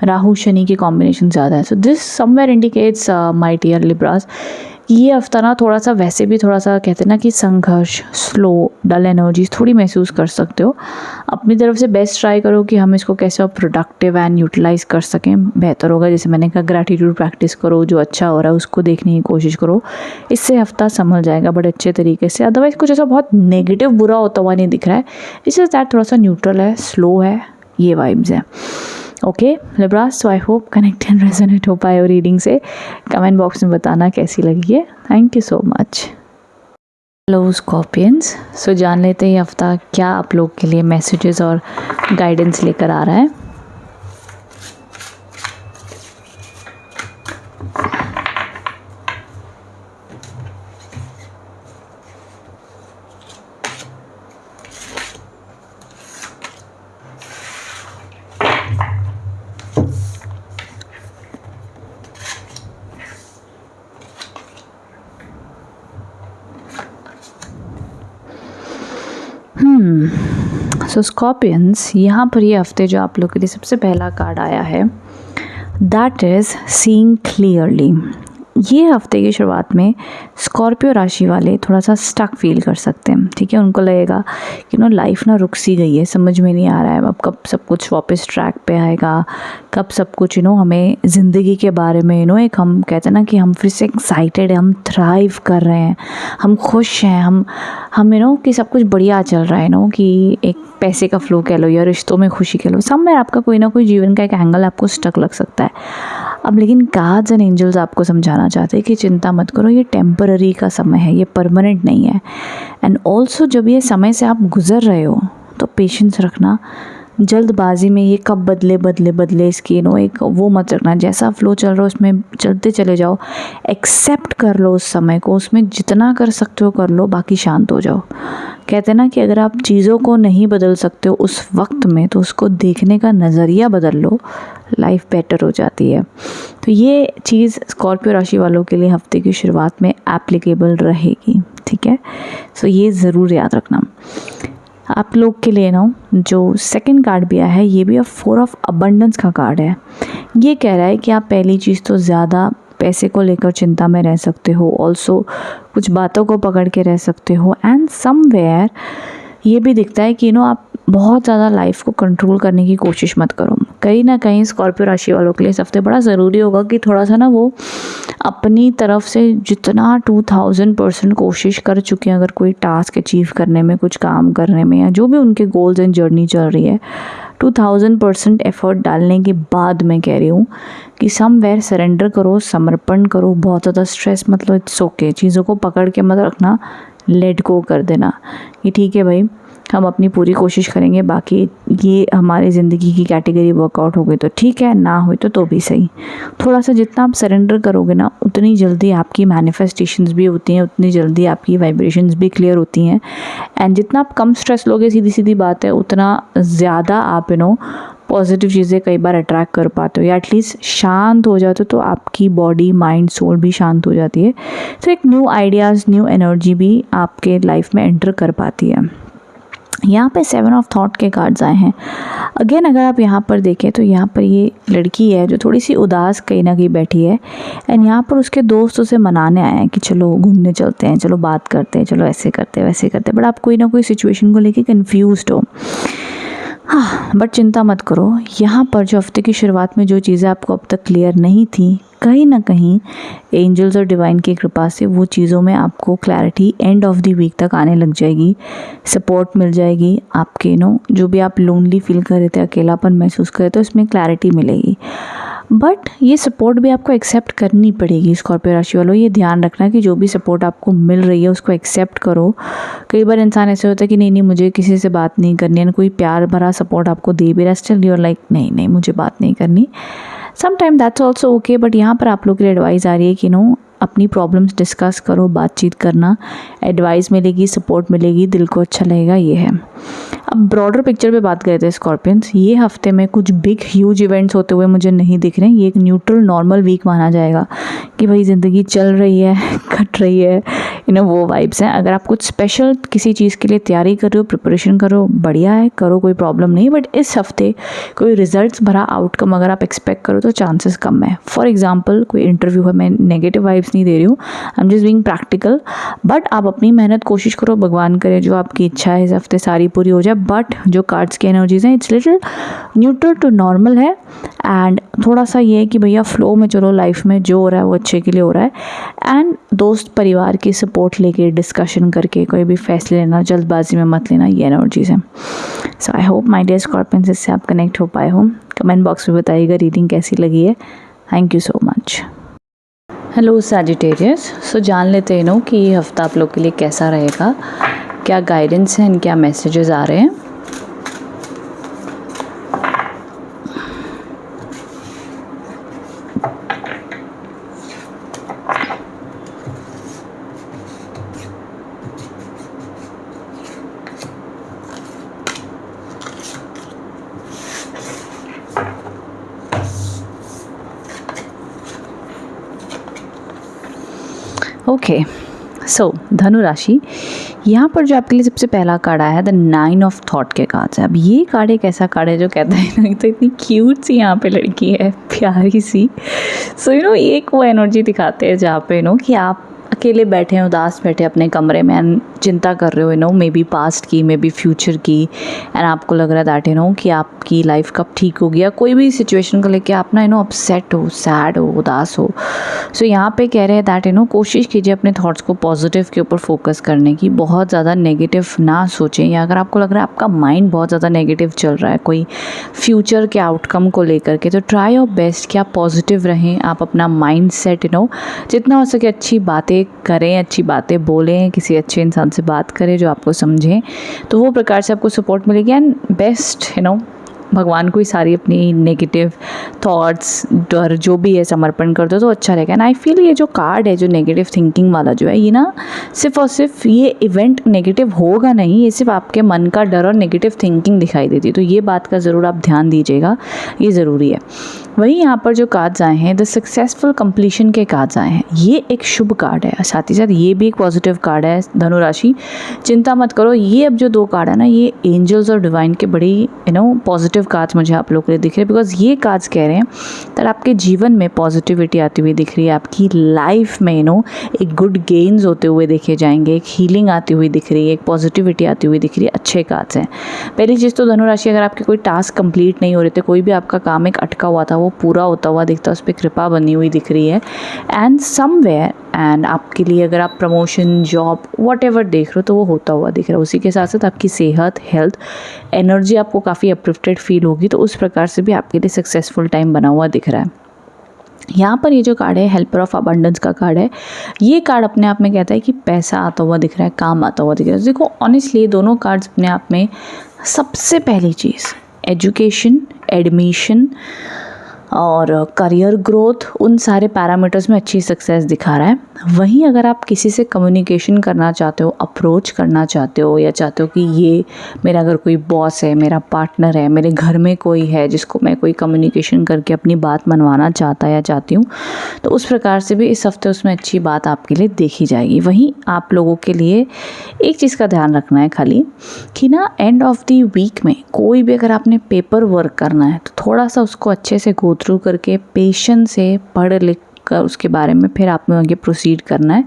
राहु शनि की कॉम्बिनेशन ज़्यादा है। So this somewhere indicates my dear Libras, ये हफ्ता ना थोड़ा सा, वैसे भी थोड़ा सा कहते हैं ना कि संघर्ष, स्लो, डल एनर्जीज थोड़ी महसूस कर सकते हो। अपनी तरफ से बेस्ट ट्राई करो कि हम इसको कैसे प्रोडक्टिव एंड यूटिलाइज कर सकें, बेहतर होगा। जैसे मैंने कहा, ग्रैटिट्यूड प्रैक्टिस करो, जो अच्छा हो रहा है उसको देखने की कोशिश करो, इससे हफ्ता संभल जाएगा बड़े अच्छे तरीके से। अदरवाइज़ कुछ ऐसा बहुत नेगेटिव बुरा होता हुआ नहीं दिख रहा है, इट्स जस्ट दैट थोड़ा सा न्यूट्रल है, स्लो है, ये वाइब्स है। Okay Libras, so I hope connect and resonate हो पाए और रीडिंग से। कमेंट बॉक्स में बताना कैसी लगी है। Thank you so much. Hello Scorpions, so जान लेते हैं ये हफ्ता क्या आप लोग के लिए मैसेजेस और गाइडेंस लेकर आ रहा है। सो स्कॉर्पियंस, यहाँ पर ये हफ्ते जो आप लोग के लिए सबसे पहला कार्ड आया है दैट इज़ सीइंग क्लियरली। ये हफ्ते की शुरुआत में स्कॉर्पियो राशि वाले थोड़ा सा स्टक फील कर सकते हैं, ठीक है। उनको लगेगा कि लाइफ ना रुक सी गई है, समझ में नहीं आ रहा है अब कब सब कुछ वापस ट्रैक पे आएगा, कब सब कुछ हमें ज़िंदगी के बारे में एक, हम कहते हैं ना कि हम फिर से एक्साइटेड है, हम थ्राइव कर रहे हैं, हम खुश हैं, हम कि सब कुछ बढ़िया चल रहा है कि एक पैसे का फ्लो कह लो या रिश्तों में खुशी कह लो, सब में आपका कोई ना कोई जीवन का एक एंगल आपको स्टक लग सकता है। अब लेकिन गॉड्स एंड एंजल्स आपको समझाना चाहते हैं कि चिंता मत करो, ये टेम्पररी का समय है, ये परमानेंट नहीं है। एंड ऑल्सो जब ये समय से आप गुज़र रहे हो तो पेशेंस रखना, जल्दबाजी में ये कब बदले बदले बदले इसकी एक वो मत रखना। जैसा फ्लो चल रहा है उसमें चलते चले जाओ, एक्सेप्ट कर लो उस समय को, उसमें जितना कर सकते हो कर लो, बाकी शांत हो जाओ। कहते हैं ना कि अगर आप चीज़ों को नहीं बदल सकते हो उस वक्त में, तो उसको देखने का नज़रिया बदल लो, लाइफ बेटर हो जाती है। तो ये चीज़ स्कॉर्पियो राशि वालों के लिए हफ्ते की शुरुआत में एप्लीकेबल रहेगी, ठीक है। सो ये ज़रूर याद रखना। आप लोग के लिए ना जो सेकंड कार्ड भी आया है, ये भी 4 ऑफ अबंडेंस का कार्ड है। ये कह रहा है कि आप पहली चीज़ तो ज़्यादा पैसे को लेकर चिंता में रह सकते हो, ऑल्सो कुछ बातों को पकड़ के रह सकते हो, एंड समवेयर ये भी दिखता है कि आप बहुत ज़्यादा लाइफ को कंट्रोल करने की कोशिश मत करो। कहीं ना कहीं स्कॉर्पियो राशि वालों के लिए इस हफ्ते बड़ा ज़रूरी होगा कि थोड़ा सा वो अपनी तरफ से जितना 2000% कोशिश कर चुके हैं, अगर कोई टास्क अचीव करने में, कुछ काम करने में, या जो भी उनके गोल्स एंड जर्नी चल रही है, 2000% एफर्ट डालने के बाद मैं कह रही हूँ कि समवेयर सरेंडर करो, समर्पण करो, बहुत ज़्यादा स्ट्रेस मत लो, इट्स ओके। चीज़ों को पकड़ के मत रखना, लेट गो कर देना कि ठीक है भाई, हम अपनी पूरी कोशिश करेंगे, बाकी ये हमारी ज़िंदगी की कैटेगरी वर्कआउट हो गई तो ठीक है, ना हुई तो भी सही। थोड़ा सा जितना आप सरेंडर करोगे ना, उतनी जल्दी आपकी मैनिफेस्टेशंस भी होती हैं, उतनी जल्दी आपकी वाइब्रेशंस भी क्लियर होती हैं, एंड जितना आप कम स्ट्रेस लोगे, सीधी सीधी बात है, उतना ज़्यादा आप पॉजिटिव चीज़ें कई बार अट्रैक्ट कर पाते हो, या एटलीस्ट शांत हो जाते हो, तो आपकी बॉडी, माइंड, सोल भी शांत हो जाती है। तो एक न्यू आइडियाज़, न्यू एनर्जी भी आपके लाइफ में एंटर कर पाती है। यहाँ पे 7 ऑफ थॉट के कार्ड्स आए हैं। अगेन अगर आप यहाँ पर देखें तो यहाँ पर ये लड़की है जो थोड़ी सी उदास कहीं ना कहीं बैठी है, एंड यहाँ पर उसके दोस्त उसे मनाने आए हैं कि चलो घूमने चलते हैं, चलो बात करते हैं, चलो ऐसे करते हैं, वैसे करते हैं, बट आप कोई ना कोई सिचुएशन को लेके कन्फ्यूज्ड हो। हाँ, बट चिंता मत करो, यहाँ पर जो हफ्ते की शुरुआत में जो चीज़ें आपको अब तक क्लियर नहीं थी, कहीं ना कहीं एंजल्स और डिवाइन की कृपा से वो चीज़ों में आपको clarity end of the week तक आने लग जाएगी, सपोर्ट मिल जाएगी आपके जो भी आप लोनली फील कर रहे थे, अकेलापन महसूस कर रहे थे, उसमें क्लैरिटी मिलेगी। बट ये सपोर्ट भी आपको एक्सेप्ट करनी पड़ेगी स्कॉर्पियो राशि वालों। ये ध्यान रखना कि जो भी सपोर्ट आपको मिल रही है उसको एक्सेप्ट करो। कई बार इंसान ऐसे होता है कि नहीं मुझे किसी से बात नहीं करनी है, कोई प्यार भरा सपोर्ट आपको दे भी रहा, स्टिल यू आर लाइक नहीं मुझे बात नहीं करनी। Sometime that's also okay, but यहाँ पर आप लोग के लिए एडवाइस आ रही है कि अपनी प्रॉब्लम्स डिस्कस करो, बातचीत करना, एडवाइस मिलेगी, सपोर्ट मिलेगी, दिल को अच्छा लगेगा, ये है। अब ब्रॉडर पिक्चर पे बात करते हैं स्कॉर्पियंस, ये हफ्ते में कुछ बिग ह्यूज इवेंट्स होते हुए मुझे नहीं दिख रहे हैं। ये एक न्यूट्रल नॉर्मल वीक माना जाएगा कि भाई ज़िंदगी चल रही है, कट रही है, वो वाइब्स हैं। अगर आप कुछ स्पेशल किसी चीज़ के लिए तैयारी कर रहे हो, प्रिपरेशन करो, बढ़िया है, करो, कोई प्रॉब्लम नहीं। बट इस हफ्ते कोई रिजल्ट्स भरा आउटकम अगर आप एक्सपेक्ट करो तो चांसेस कम है। फॉर एग्जाम्पल कोई इंटरव्यू है, मैं नेगेटिव वाइब्स नहीं दे रही हूँ, I am just being practical, but आप अपनी मेहनत कोशिश करो, भगवान करे जो आपकी इच्छा है इस हफ्ते सारी पूरी हो जाए। बट जो कार्ड्स की एनर्जीज हैं, it's little neutral to normal है, एंड थोड़ा सा ये है कि भैया फ्लो में चलो, लाइफ में जो हो रहा है वो अच्छे के लिए हो रहा है, एंड दोस्त परिवार की सपोर्ट लेके, डिस्कशन करके कोई भी फैसले लेना, जल्दबाजी में मत लेना, ये एनर्जीज हैं। So I hope my dear Scorpions इससे आप कनेक्ट हो पाए हो। कमेंट बॉक्स में बताइएगा रीडिंग कैसी लगी है। Thank you so much. Hello Sagittarius, so जान लेते हैं कि ये हफ्ता आप लोग के लिए कैसा रहेगा, क्या गाइडेंस है, क्या मैसेजेस आ रहे हैं। ओके, सो धनु राशि, यहाँ पर जो आपके लिए सबसे पहला कार्ड आया है द 9 ऑफ थॉट के कार्ड्स है। अब ये कार्ड एक ऐसा कार्ड है जो कहता है ना, तो इतनी क्यूट सी यहाँ पे लड़की है, प्यारी सी। सो ये एक वो एनर्जी दिखाते हैं जहाँ पे कि आप अकेले बैठे हैं, उदास बैठे अपने कमरे में, एंड चिंता कर रहे हो मे बी पास्ट की, मे बी फ्यूचर की, एंड आपको लग रहा है दैट कि आपकी लाइफ कब ठीक होगी, या कोई भी सिचुएशन को लेके आप ना अपसेट हो, सैड हो, उदास हो। सो यहाँ पे कह रहे हैं दैट कोशिश कीजिए अपने थॉट्स को पॉजिटिव के ऊपर फोकस करने की, बहुत ज़्यादा नेगेटिव ना सोचें, या अगर आपको लग रहा है आपका माइंड बहुत ज़्यादा नेगेटिव चल रहा है कोई फ्यूचर के आउटकम को लेकर के, तो ट्राई योर बेस्ट कि आप पॉजिटिव रहें, आप अपना माइंड सेट जितना हो सके अच्छी बातें करें, अच्छी बातें बोलें, किसी अच्छे इंसान से बात करें जो आपको समझें, तो वो प्रकार से आपको सपोर्ट मिलेगी। एंड बेस्ट भगवान को ही सारी अपनी नेगेटिव थॉट्स, डर जो भी है समर्पण कर दो तो अच्छा रहेगा। एंड आई फील ये जो कार्ड है, जो नेगेटिव थिंकिंग वाला जो है, ये ना सिर्फ और सिर्फ ये इवेंट नेगेटिव होगा नहीं, ये सिर्फ आपके मन का डर और नेगेटिव थिंकिंग दिखाई देती है। तो ये बात का ज़रूर आप ध्यान दीजिएगा, ये ज़रूरी है। वहीं यहाँ पर जो कार्ड्स आए हैं, द सक्सेसफुल कंप्लीशन के कार्ड्स आए हैं, ये एक शुभ कार्ड है। साथ ही साथ ये भी एक पॉजिटिव कार्ड है धनु राशि, चिंता मत करो। ये अब जो 2 कार्ड है ना, ये एंजल्स और डिवाइन के बड़ी पॉजिटिव कार्ड्स मुझे आप लोगों के लिए दिख रहे हैं, बिकॉज ये कार्ड्स कह रहे हैं that आपके जीवन में पॉजिटिविटी आती हुई दिख रही है, आपकी लाइफ में एक गुड गेन्स होते हुए देखे जाएंगे, एक हीलिंग आती हुई दिख रही है, एक पॉजिटिविटी आती हुई दिख रही है। अच्छे कार्ड्स हैं। पहली चीज़ तो धनु राशि, अगर आपके कोई टास्क कंप्लीट नहीं हो रहे थे, कोई भी आपका काम एक अटका हुआ था, वो पूरा होता हुआ दिखता है, उस पर कृपा बनी हुई दिख रही है। एंड समवेयर, एंड आपके लिए अगर आप प्रमोशन, जॉब, वॉट देख रहे हो तो वो होता हुआ दिख रहा है। उसी के साथ साथ आपकी सेहत, हेल्थ, एनर्जी आपको काफ़ी अपलिफ्टेड फील होगी, तो उस प्रकार से भी आपके लिए सक्सेसफुल टाइम बना हुआ दिख रहा है। यहाँ पर ये जो कार्ड है, हेल्पर ऑफ अबंडेंस का कार्ड है। ये कार्ड अपने आप में कहता है कि पैसा आता हुआ दिख रहा है, काम आता हुआ दिख रहा है। देखो ऑनेस्टली ये दोनों कार्ड्स अपने आप में सबसे पहली चीज़ एजुकेशन, एडमिशन और करियर ग्रोथ, उन सारे पैरामीटर्स में अच्छी सक्सेस दिखा रहा है। वहीं अगर आप किसी से कम्युनिकेशन करना चाहते हो, अप्रोच करना चाहते हो, या चाहते हो कि ये मेरा अगर कोई बॉस है, मेरा पार्टनर है, मेरे घर में कोई है जिसको मैं कोई कम्युनिकेशन करके अपनी बात मनवाना चाहता या चाहती हूँ, तो उस प्रकार से भी इस हफ्ते उसमें अच्छी बात आपके लिए देखी जाएगी। वहीं आप लोगों के लिए एक चीज़ का ध्यान रखना है खाली कि ना, एंड ऑफ द वीक में कोई भी अगर आपने पेपर वर्क करना है तो थोड़ा सा उसको अच्छे से गो थ्रू करके पेशेंस से पढ़ लिख कर उसके बारे में फिर आपने आगे प्रोसीड करना है,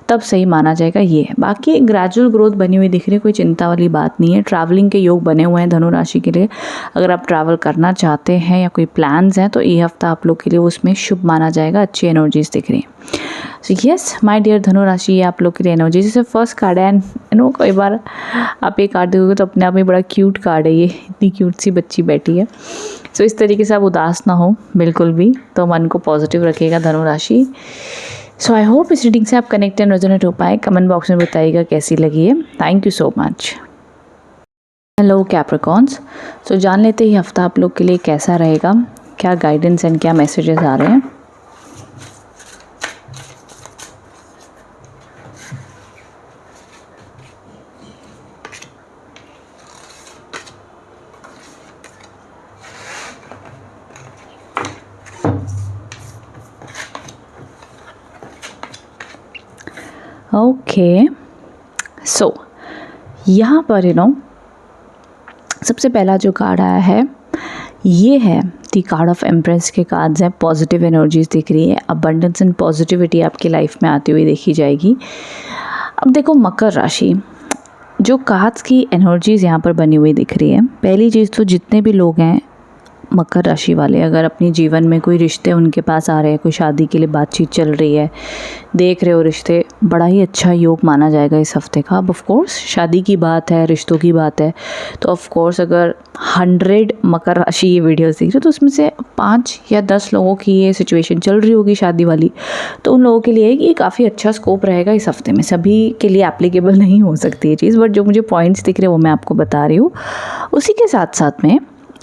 तब सही माना जाएगा। ये है, बाकी ग्रेजुअल ग्रोथ बनी हुई दिख रही है, कोई चिंता वाली बात नहीं है। ट्रैवलिंग के योग बने हुए हैं धनु राशि के लिए, अगर आप ट्रैवल करना चाहते हैं या कोई प्लान्स हैं तो ये हफ्ता आप लोग के लिए उसमें शुभ माना जाएगा, अच्छी एनर्जीज दिख रही हैं। सो यस माय डियर धनु राशि, ये आप लोग के लिए एनर्जी। जैसे फर्स्ट कार्ड है, एंड कई बार आप ये कार्ड देखोगे तो अपने आप में बड़ा क्यूट कार्ड है, ये इतनी क्यूट सी बच्ची बैठी है। सो इस तरीके से आप उदास ना हो बिल्कुल भी, तो मन को पॉजिटिव रखिएगा धनु राशि। सो आई होप इस रीडिंग से आप कनेक्ट एंड रेजोनेट हो पाए। कमेंट बॉक्स में बताइएगा कैसी लगी है। Thank you so much. Hello Capricorns, so जान लेते ही हफ्ता आप लोग के लिए कैसा रहेगा, क्या गाइडेंस एंड क्या मैसेजेस आ रहे हैं। ओके, सो यहाँ पर सबसे पहला जो कार्ड आया है ये है द कार्ड ऑफ एम्प्रेस के कार्ड्स हैं। पॉजिटिव एनर्जीज दिख रही है, अबंडेंस एंड पॉजिटिविटी आपकी लाइफ में आती हुई देखी जाएगी। अब देखो मकर राशि, जो कार्ड्स की एनर्जीज यहाँ पर बनी हुई दिख रही है, पहली चीज़ तो जितने भी लोग हैं मकर राशि वाले, अगर अपनी जीवन में कोई रिश्ते उनके पास आ रहे हैं, कोई शादी के लिए बातचीत चल रही है, देख रहे हो रिश्ते, बड़ा ही अच्छा योग माना जाएगा इस हफ्ते का। अब ऑफ कोर्स शादी की बात है, रिश्तों की बात है, तो ऑफ कोर्स अगर 100 मकर राशि ये वीडियोस देख रहे हो तो उसमें से 5 या 10 लोगों की ये सिचुएशन चल रही होगी शादी वाली, तो उन लोगों के लिए ये काफ़ी अच्छा स्कोप रहेगा इस हफ्ते में। सभी के लिए एप्लीकेबल नहीं हो सकती ये चीज़, बट जो मुझे पॉइंट्स दिख रहे हैं वो मैं आपको बता रही हूँ। उसी के साथ साथ में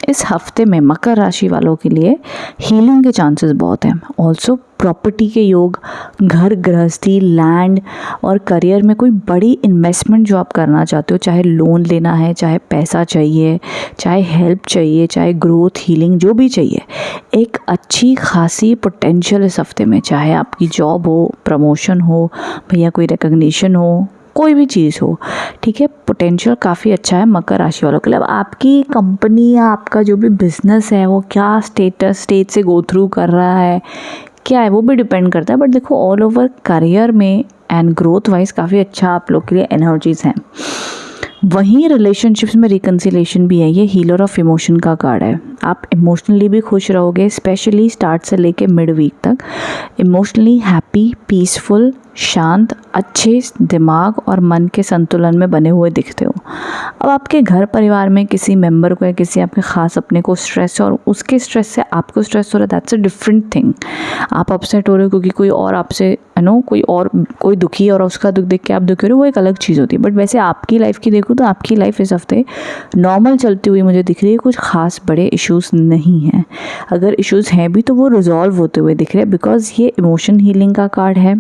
इस हफ्ते में मकर राशि वालों के लिए हीलिंग के चांसेस बहुत हैं। ऑल्सो प्रॉपर्टी के योग, घर गृहस्थी, लैंड और करियर में कोई बड़ी इन्वेस्टमेंट जो आप करना चाहते हो, चाहे लोन लेना है, चाहे पैसा चाहिए, चाहे हेल्प चाहिए, चाहे ग्रोथ, हीलिंग, जो भी चाहिए, एक अच्छी खासी पोटेंशियल इस हफ्ते में, चाहे आपकी जॉब हो, प्रमोशन हो, भैया कोई रिकग्निशन हो, कोई भी चीज़ हो, ठीक है, पोटेंशियल काफ़ी अच्छा है मकर राशि वालों के लिए। अब आपकी कंपनी या आपका जो भी बिजनेस है वो क्या स्टेज से गो थ्रू कर रहा है, क्या है, वो भी डिपेंड करता है। बट देखो ऑल ओवर करियर में एंड ग्रोथ वाइज काफ़ी अच्छा आप लोग के लिए एनर्जीज हैं। वहीं रिलेशनशिप्स में रिकन्सिलेशन भी है, ये हीलर ऑफ इमोशन का कार्ड है। आप इमोशनली भी खुश रहोगे, स्पेशली स्टार्ट से लेके मिड वीक तक इमोशनली हैप्पी, पीसफुल, शांत, अच्छे दिमाग और मन के संतुलन में बने हुए दिखते हो। अब आपके घर परिवार में किसी मेंबर को या किसी आपके ख़ास अपने को स्ट्रेस है और उसके स्ट्रेस से आपको स्ट्रेस हो रहा है, दैट्स अ डिफरेंट थिंग। आप अपसेट हो रहे हो क्योंकि कोई और आपसे कोई दुखी है और उसका दुख देख के आप दुखी हो रहे हो, वो एक अलग चीज़ होती है। बट वैसे आपकी लाइफ की देखूँ तो आपकी लाइफ इस हफ्ते नॉर्मल चलती हुई मुझे दिख रही है, कुछ ख़ास बड़े इश्यूज़ नहीं हैं। अगर इश्यूज़ हैं भी तो वो रिजॉल्व होते हुए दिख रहे हैं, बिकॉज ये इमोशन हीलिंग का कार्ड है,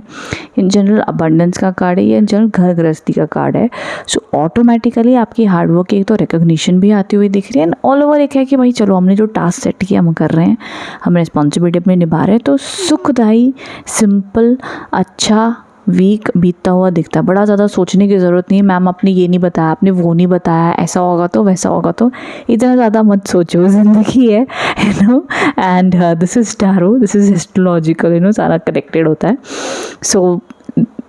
इन जनरल अबंडेंस का कार्ड है, या इन जनरल घर गृहस्थी का कार्ड है। सो ऑटोमेटिकली आपकी हार्डवर्क की एक तो रिकग्निशन भी आती हुई दिख रही है, एंड ऑल ओवर एक है कि भाई चलो हमने जो टास्क सेट किया हम कर रहे हैं, हम रिस्पॉन्सिबिलिटी अपनी निभा रहे हैं। तो सुखदायी, सिंपल, अच्छा वीक बीतता हुआ दिखता है। बड़ा ज़्यादा सोचने की ज़रूरत नहीं है, मैम आपने ये नहीं बताया, आपने वो नहीं बताया, ऐसा होगा तो वैसा होगा तो, इतना ज़्यादा मत सोचो, ज़िंदगी है, you know. And this is tarot, this is histological, you know, सारा कनेक्टेड होता है। सो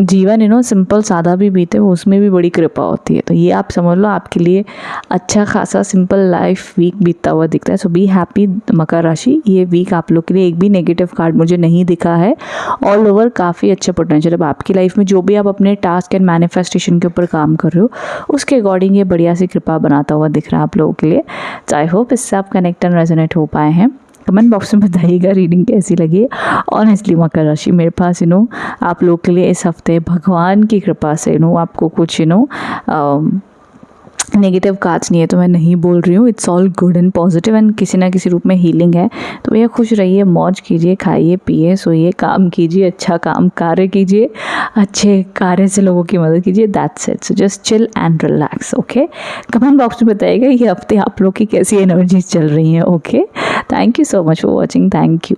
जीवन, यू नो, सिंपल सादा भी बीते, वो उसमें भी बड़ी कृपा होती है। तो ये आप समझ लो आपके लिए अच्छा खासा सिंपल लाइफ वीक बीतता हुआ दिखता है। सो बी हैप्पी मकर राशि। ये वीक आप लोग के लिए एक भी नेगेटिव कार्ड मुझे नहीं दिखा है। ऑल ओवर काफ़ी अच्छे पोटेंशियल। अब आपकी लाइफ में जो भी आप अपने टास्क एंड मैनिफेस्टेशन के ऊपर काम कर रहे हो, उसके अकॉर्डिंग ये बढ़िया सी कृपा बनाता हुआ दिख रहा है आप लोगों के लिए। तो आई होप इससे आप कनेक्ट एंड रेजोनेट हो पाए हैं। कमेंट बॉक्स में बताइएगा रीडिंग कैसी लगी। ऑनेस्टली मकर राशि, मेरे पास आप लोग के लिए इस हफ्ते भगवान की कृपा से आपको कुछ नेगेटिव कार्ड्स नहीं है, तो मैं नहीं बोल रही हूँ। It's all good and positive, and किसी ना किसी रूप में हीलिंग है। तो भैया खुश रहिए, मौज कीजिए, खाइए पिए सोइए, काम कीजिए, अच्छा काम कार्य कीजिए, अच्छे कार्य से लोगों की मदद कीजिए। That's it. So just chill and relax. Okay, comment box में बताइएगा ये हफ्ते आप लोग की कैसी एनर्जीज चल रही हैं। Okay, thank you so much for watching. Thank you.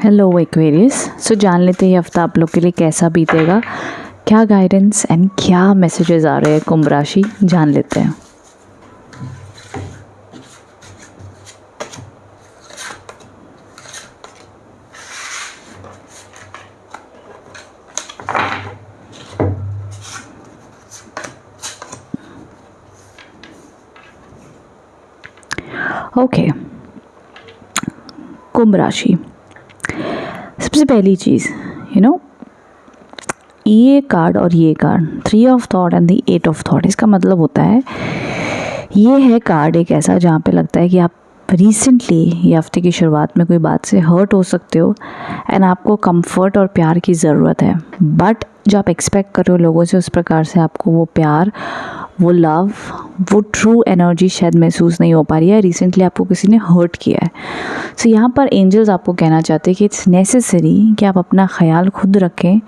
Hello Aquarius. So जान लेते हैं ये हफ्ता आप लोग के लिए कैसा बीतेगा, क्या गाइडेंस एंड क्या मैसेजेस आ रहे हैं कुंभ राशि, जान लेते हैं। ओके, कुंभ राशि। सबसे पहली चीज़, ये कार्ड और ये card, 3 of thought and the 8 of thought, इसका मतलब होता है ये है कार्ड एक ऐसा जहाँ पे लगता है कि आप रिसेंटली ये हफ्ते की शुरुआत में कोई बात से हर्ट हो सकते हो, एंड आपको कंफर्ट और प्यार की ज़रूरत है। बट जो आप एक्सपेक्ट कर रहे हो लोगों से, उस प्रकार से आपको वो प्यार, वो लव, वो ट्रू एनर्जी शायद महसूस नहीं हो पा रही है। रिसेंटली आपको किसी ने हर्ट किया है। सो यहाँ पर एंजल्स आपको कहना चाहते हैं कि इट्स नेसेसरी कि आप अपना ख्याल खुद रखें।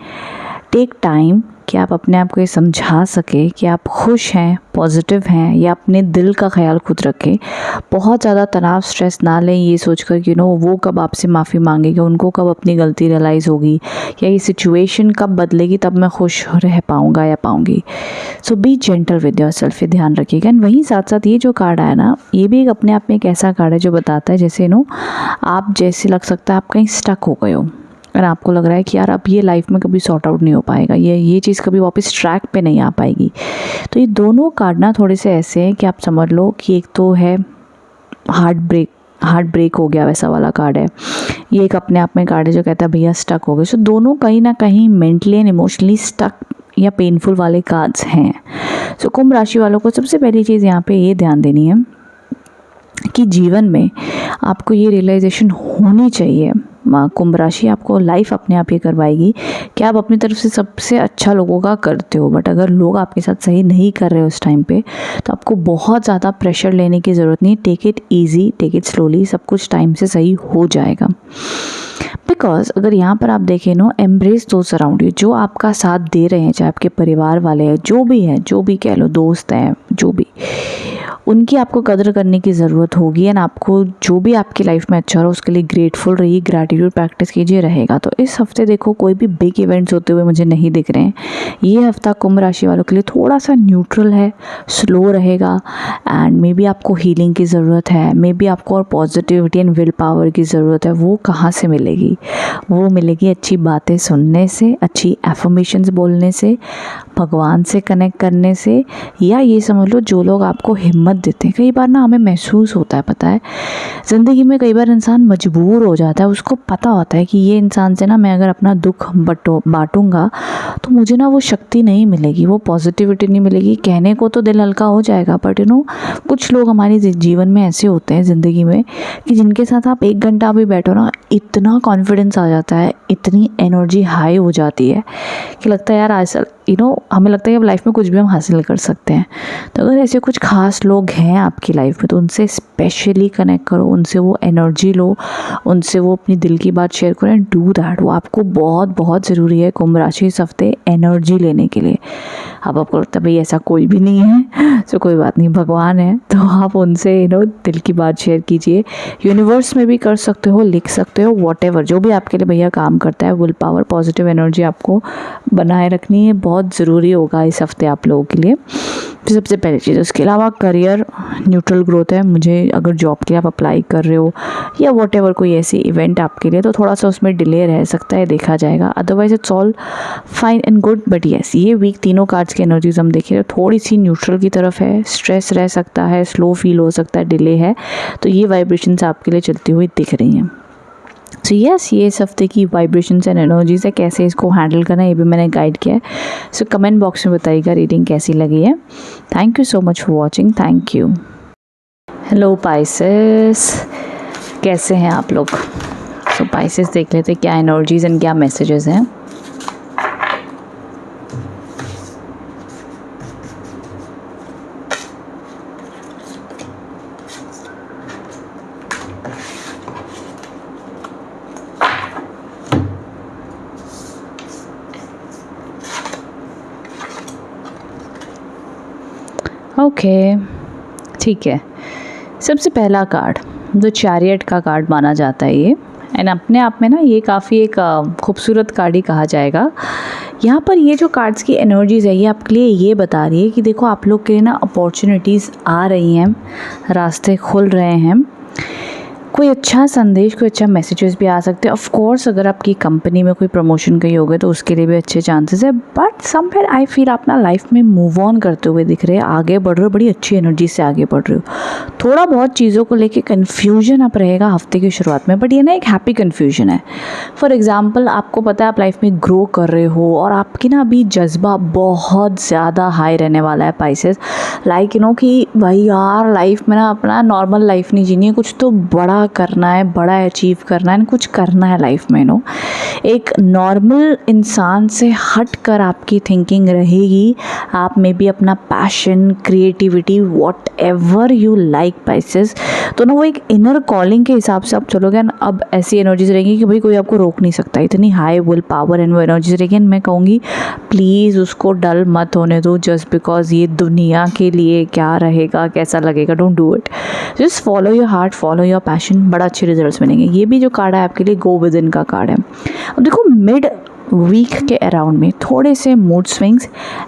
टेक टाइम कि आप अपने आप को ये समझा सके कि आप खुश हैं, पॉजिटिव हैं, या अपने दिल का ख्याल खुद रखें। बहुत ज़्यादा तनाव, स्ट्रेस ना लें ये सोचकर कि वो कब आपसे माफ़ी मांगेगा, उनको कब अपनी गलती रियलाइज़ होगी, या ये सिचुएशन कब बदलेगी तब मैं खुश रह पाऊँगा या पाऊँगी। So be gentle with yourself, ये ध्यान रखिएगा। एंड वहीं साथ साथ ये जो कार्ड आया ना, ये भी एक अपने आप में एक ऐसा कार्ड है जो बताता है जैसे आप जैसे लग सकता है आप कहीं स्टक हो गए हो, और आपको लग रहा है कि यार अब ये लाइफ में कभी सॉर्ट आउट नहीं हो पाएगा, ये चीज़ कभी वापस ट्रैक पे नहीं आ पाएगी। तो ये दोनों कार्ड ना थोड़े से ऐसे हैं कि आप समझ लो कि एक तो है हार्ट ब्रेक हो गया, वैसा वाला कार्ड है। ये एक अपने आप में कार्ड है जो कहता है भैया स्टक हो गए। सो दोनों कहीं ना कहीं मेंटली एंड इमोशनली स्टक या पेनफुल वाले कार्ड्स हैं। सो कुंभ राशि वालों को सबसे पहली चीज़ यहाँ पे ये ध्यान देनी है कि जीवन में आपको ये रियलाइजेशन होनी चाहिए, कुंभ राशि आपको लाइफ अपने आप ये करवाएगी कि आप अपनी तरफ से सबसे अच्छा लोगों का करते हो। बट अगर लोग आपके साथ सही नहीं कर रहे हो उस टाइम पे, तो आपको बहुत ज़्यादा प्रेशर लेने की ज़रूरत नहीं। Take it easy, take it slowly, सब कुछ टाइम से सही हो जाएगा। बिकॉज अगर यहाँ पर आप देखें एम्ब्रेस दोस्त अराउंड यू, जो आपका साथ दे रहे हैं, चाहे आपके परिवार वाले हैं, जो भी कह लो, दोस्त हैं, जो भी, उनकी आपको कदर करने की ज़रूरत होगी। एंड आपको जो भी आपकी लाइफ में अच्छा हो उसके लिए ग्रेटफुल रहिए, ग्रैटिट्यूड प्रैक्टिस कीजिए, रहेगा। तो इस हफ्ते देखो कोई भी बिग इवेंट्स होते हुए मुझे नहीं दिख रहे हैं। ये हफ्ता कुंभ राशि वालों के लिए थोड़ा सा न्यूट्रल है, स्लो रहेगा, एंड मे बी आपको हीलिंग की ज़रूरत है, मे बी आपको और पॉजिटिविटी एंड विल पावर की ज़रूरत है। वो कहाँ से मिलेगी? वो मिलेगी अच्छी बातें सुनने से, अच्छी एफर्मेशंस बोलने से, भगवान से कनेक्ट करने से, या ये समझ लो जो लोग आपको हिम्मत देते हैं। कई बार ना हमें महसूस होता है, पता है ज़िंदगी में कई बार इंसान मजबूर हो जाता है, उसको पता होता है कि ये इंसान से ना मैं अगर अपना दुख बांटूंगा तो मुझे ना वो शक्ति नहीं मिलेगी, वो पॉजिटिविटी नहीं मिलेगी। कहने को तो दिल हल्का हो जाएगा, बट कुछ लोग हमारे जीवन में ऐसे होते हैं ज़िंदगी में कि जिनके साथ आप 1 घंटा भी बैठो ना, इतना कॉन्फिडेंस आ जाता है, इतनी एनर्जी हाई हो जाती है कि लगता है यार आज हमें लगता है कि अब लाइफ में कुछ भी हम हासिल कर सकते हैं। तो अगर ऐसे कुछ खास लोग हैं आपकी लाइफ में तो उनसे स्पेशली कनेक्ट करो, उनसे वो एनर्जी लो, उनसे वो अपनी दिल की बात शेयर करो एंड डू दैट। वो आपको बहुत बहुत ज़रूरी है कुंभ राशि इस हफ्ते एनर्जी लेने के लिए। अब आपको लगता है भाई ऐसा कोई भी नहीं है, तो कोई बात नहीं, भगवान है, तो आप उनसे दिल की बात शेयर कीजिए। यूनिवर्स में भी कर सकते हो, लिख सकते हो, वॉटेवर जो भी आपके लिए भैया काम करता है। विल पावर, पॉजिटिव एनर्जी आपको बनाए रखनी है, बहुत ज़रूरी होगा इस हफ्ते आप लोगों के लिए। तो सबसे पहली चीज़, उसके अलावा करियर न्यूट्रल ग्रोथ है। मुझे अगर जॉब के लिए आप अप्लाई कर रहे हो या वॉटेवर कोई ऐसी इवेंट आपके लिए, तो थोड़ा सा उसमें डिले रह सकता है, देखा जाएगा। Otherwise it's all fine and good. But yes, ये वीक तीनों कार्ड्स की एनर्जीज हम देखें तो थोड़ी सी न्यूट्रल की तरफ है। स्ट्रेस रह सकता है, स्लो फील हो सकता है, डिले है, तो ये वाइब्रेशंस आपके लिए चलती हुई दिख रही हैं। सो यस, ये इस हफ्ते की वाइब्रेशंस एंड एनर्जीज है। कैसे इसको हैंडल करना है ये भी मैंने गाइड किया है। सो कमेंट बॉक्स में बताइएगा रीडिंग कैसी लगी है। Thank you so much for watching. Thank you. Hello Pisces, कैसे हैं आप लोग? सो पाइसेस देख लेते क्या एनर्जीज एंड क्या मैसेजेस हैं। ओके, ठीक है। सबसे पहला कार्ड जो चैरियट का कार्ड माना जाता है ये, एंड अपने आप में ना ये काफ़ी एक खूबसूरत कार्ड ही कहा जाएगा। यहाँ पर ये जो कार्ड्स की एनर्जीज़ है ये आपके लिए ये बता रही है कि देखो आप लोग के लिए ना अपॉर्चुनिटीज़ आ रही हैं, रास्ते खुल रहे हैं, कोई अच्छा संदेश, कोई अच्छा मैसेजेस भी आ सकते हैं। ऑफ कोर्स अगर आपकी कंपनी में कोई प्रमोशन कहीं होगा तो उसके लिए भी अच्छे चांसेस है। बट समवेयर आई फील आप ना लाइफ में मूव ऑन करते हुए दिख रहे हैं, आगे बढ़ रहे हो, बड़ी अच्छी एनर्जी से आगे बढ़ रहे हो। थोड़ा बहुत चीज़ों को लेके कन्फ्यूजन आप रहेगा हफ्ते की शुरुआत में, बट ये ना एक हैप्पी कन्फ्यूजन है। फॉर एग्जाम्पल आपको पता है आप लाइफ में ग्रो कर रहे हो और आपकी ना अभी जज्बा बहुत ज़्यादा हाई रहने वाला है पाइसेस। लाइक कि भाई यार लाइफ में ना अपना नॉर्मल लाइफ नहीं जीनी है, कुछ तो बड़ा करना है, बड़ा अचीव करना है, कुछ करना है लाइफ में। एक नॉर्मल इंसान से हट कर आपकी थिंकिंग रहेगी। आप में भी अपना passion, creativity, what ever you like Pisces, तो ना वो एक इनर कॉलिंग के हिसाब से आप चलोगे। अब ऐसी एनर्जीज रहेंगी कि भाई कोई आपको रोक नहीं सकता, इतनी हाई विल पावर एंड वो एनर्जीज रहेगी। मैं कहूँगी प्लीज़ उसको डल मत होने दो जस्ट बिकॉज ये दुनिया के लिए क्या रहेगा, कैसा लगेगा, don't do it. Just follow your heart, follow your passion, बड़ा अच्छे रिजल्ट्स मिलेंगे। ये भी जो कार्ड है आपके लिए गो विद इन का कार्ड है। अब देखो मिड वीक के अराउंड में थोड़े से मूड स्विंग्स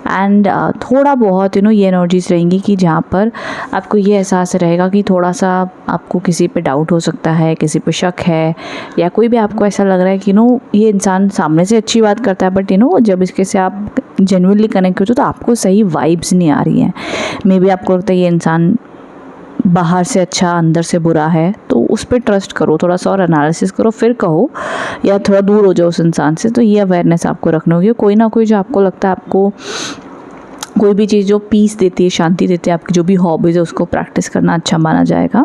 एंड थोड़ा बहुत ये एनर्जीज रहेंगी कि जहाँ पर आपको ये एहसास रहेगा कि थोड़ा सा आपको किसी पे डाउट हो सकता है, किसी पे शक है, या कोई भी आपको ऐसा लग रहा है कि ये इंसान सामने से अच्छी बात करता है बट जब इसके से आप जेन्युइनली कनेक्ट करते हो तो आपको सही वाइब्स नहीं आ रही हैं। मे बी आपको लगता है ये इंसान बाहर से अच्छा अंदर से बुरा है, तो उस पर ट्रस्ट करो, थोड़ा सा और एनालिसिस करो फिर कहो, या थोड़ा दूर हो जाओ उस इंसान से। तो ये अवेयरनेस आपको रखनी होगी। कोई ना कोई जो आपको लगता है आपको कोई भी चीज़ जो पीस देती है, शांति देती है, आपकी जो भी हॉबीज़ है उसको प्रैक्टिस करना अच्छा माना जाएगा।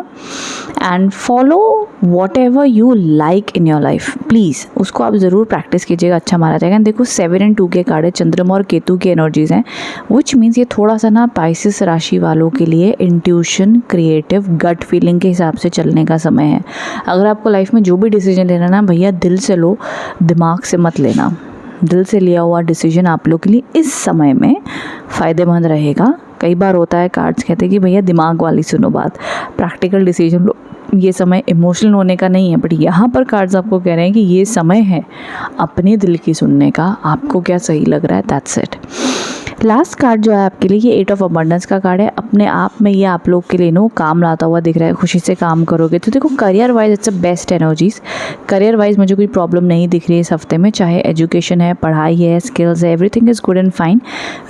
And follow what ever you like in your life, please उसको आप ज़रूर प्रैक्टिस कीजिएगा, अच्छा माना जाएगा। देखो 7 और 2 के कार्ड है, चंद्रमा और केतु की एनर्जीज हैं, विच मीन्स ये थोड़ा सा ना पाइसेस राशि वालों के लिए इंट्यूशन, क्रिएटिव, गट फीलिंग के हिसाब से चलने का समय है। अगर आपको लाइफ में जो भी डिसीजन लेना ना भैया दिल से लो, दिमाग से मत लेना। दिल से लिया हुआ डिसीजन आप लोग के लिए इस समय में फ़ायदेमंद रहेगा। कई बार होता है कार्ड्स कहते हैं कि भैया दिमाग वाली सुनो बात, प्रैक्टिकल डिसीजन लो, ये समय इमोशनल होने का नहीं है। बट यहाँ पर कार्ड्स आपको कह रहे हैं कि ये समय है अपने दिल की सुनने का, आपको क्या सही लग रहा है, दैट्स इट। लास्ट कार्ड जो है आपके लिए ये 8 ऑफ अबंडेंस का कार्ड है। अपने आप में ये आप लोग के लिए काम लाता हुआ दिख रहा है, खुशी से काम करोगे तो देखो career wise it's a best energies. Career wise मुझे कोई प्रॉब्लम नहीं दिख रही है इस हफ्ते में, चाहे एजुकेशन है, पढ़ाई है, स्किल्स है, everything is good and fine.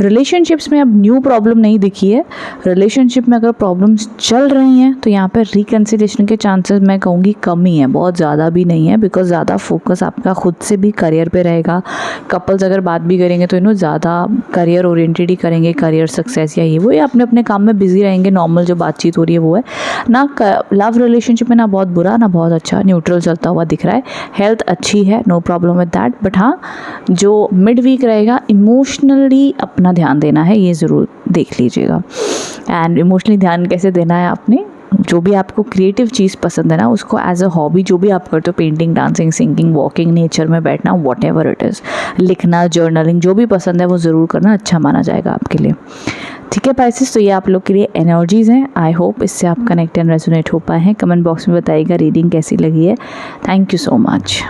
Relationships में अब न्यू प्रॉब्लम नहीं दिखी है। रिलेशनशिप में अगर प्रॉब्लम्स चल रही हैं तो यहाँ पर रिकन्सिलेशन के चांसेस मैं कहूँगी कम ही है, बहुत ज़्यादा भी नहीं है, बिकॉज ज़्यादा फोकस आपका खुद से भी करियर पे रहेगा। कपल्स अगर बात भी करेंगे तो ज़्यादा करियर ओरिएंटेड ही करेंगे, करियर सक्सेस या ये वो, या अपने अपने काम में बिजी रहेंगे। नॉर्मल जो बातचीत हो रही है वो है ना। लव रिलेशनशिप में ना बहुत बुरा ना बहुत अच्छा, न्यूट्रल चलता हुआ दिख रहा है। हेल्थ अच्छी है, no problem with that, but हाँ जो मिड वीक रहेगा इमोशनली अपना ध्यान देना है, ये ज़रूर देख लीजिएगा। एंड इमोशनली ध्यान कैसे देना है आपने, जो भी आपको क्रिएटिव चीज़ पसंद है ना उसको एज अ हॉबी जो भी आप करते हो, painting, dancing, singing, walking, nature में बैठना, वॉट एवर इट इज़, लिखना, जर्नलिंग, जो भी पसंद है वो ज़रूर करना, अच्छा माना जाएगा आपके लिए। ठीक है पाइसेस, तो ये आप लोग के लिए एनर्जीज़ हैं। आई होप इससे आप कनेक्ट एंड रेजोनेट हो पाए हैं। कमेंट बॉक्स में बताइएगा रीडिंग कैसी लगी है। Thank you so much.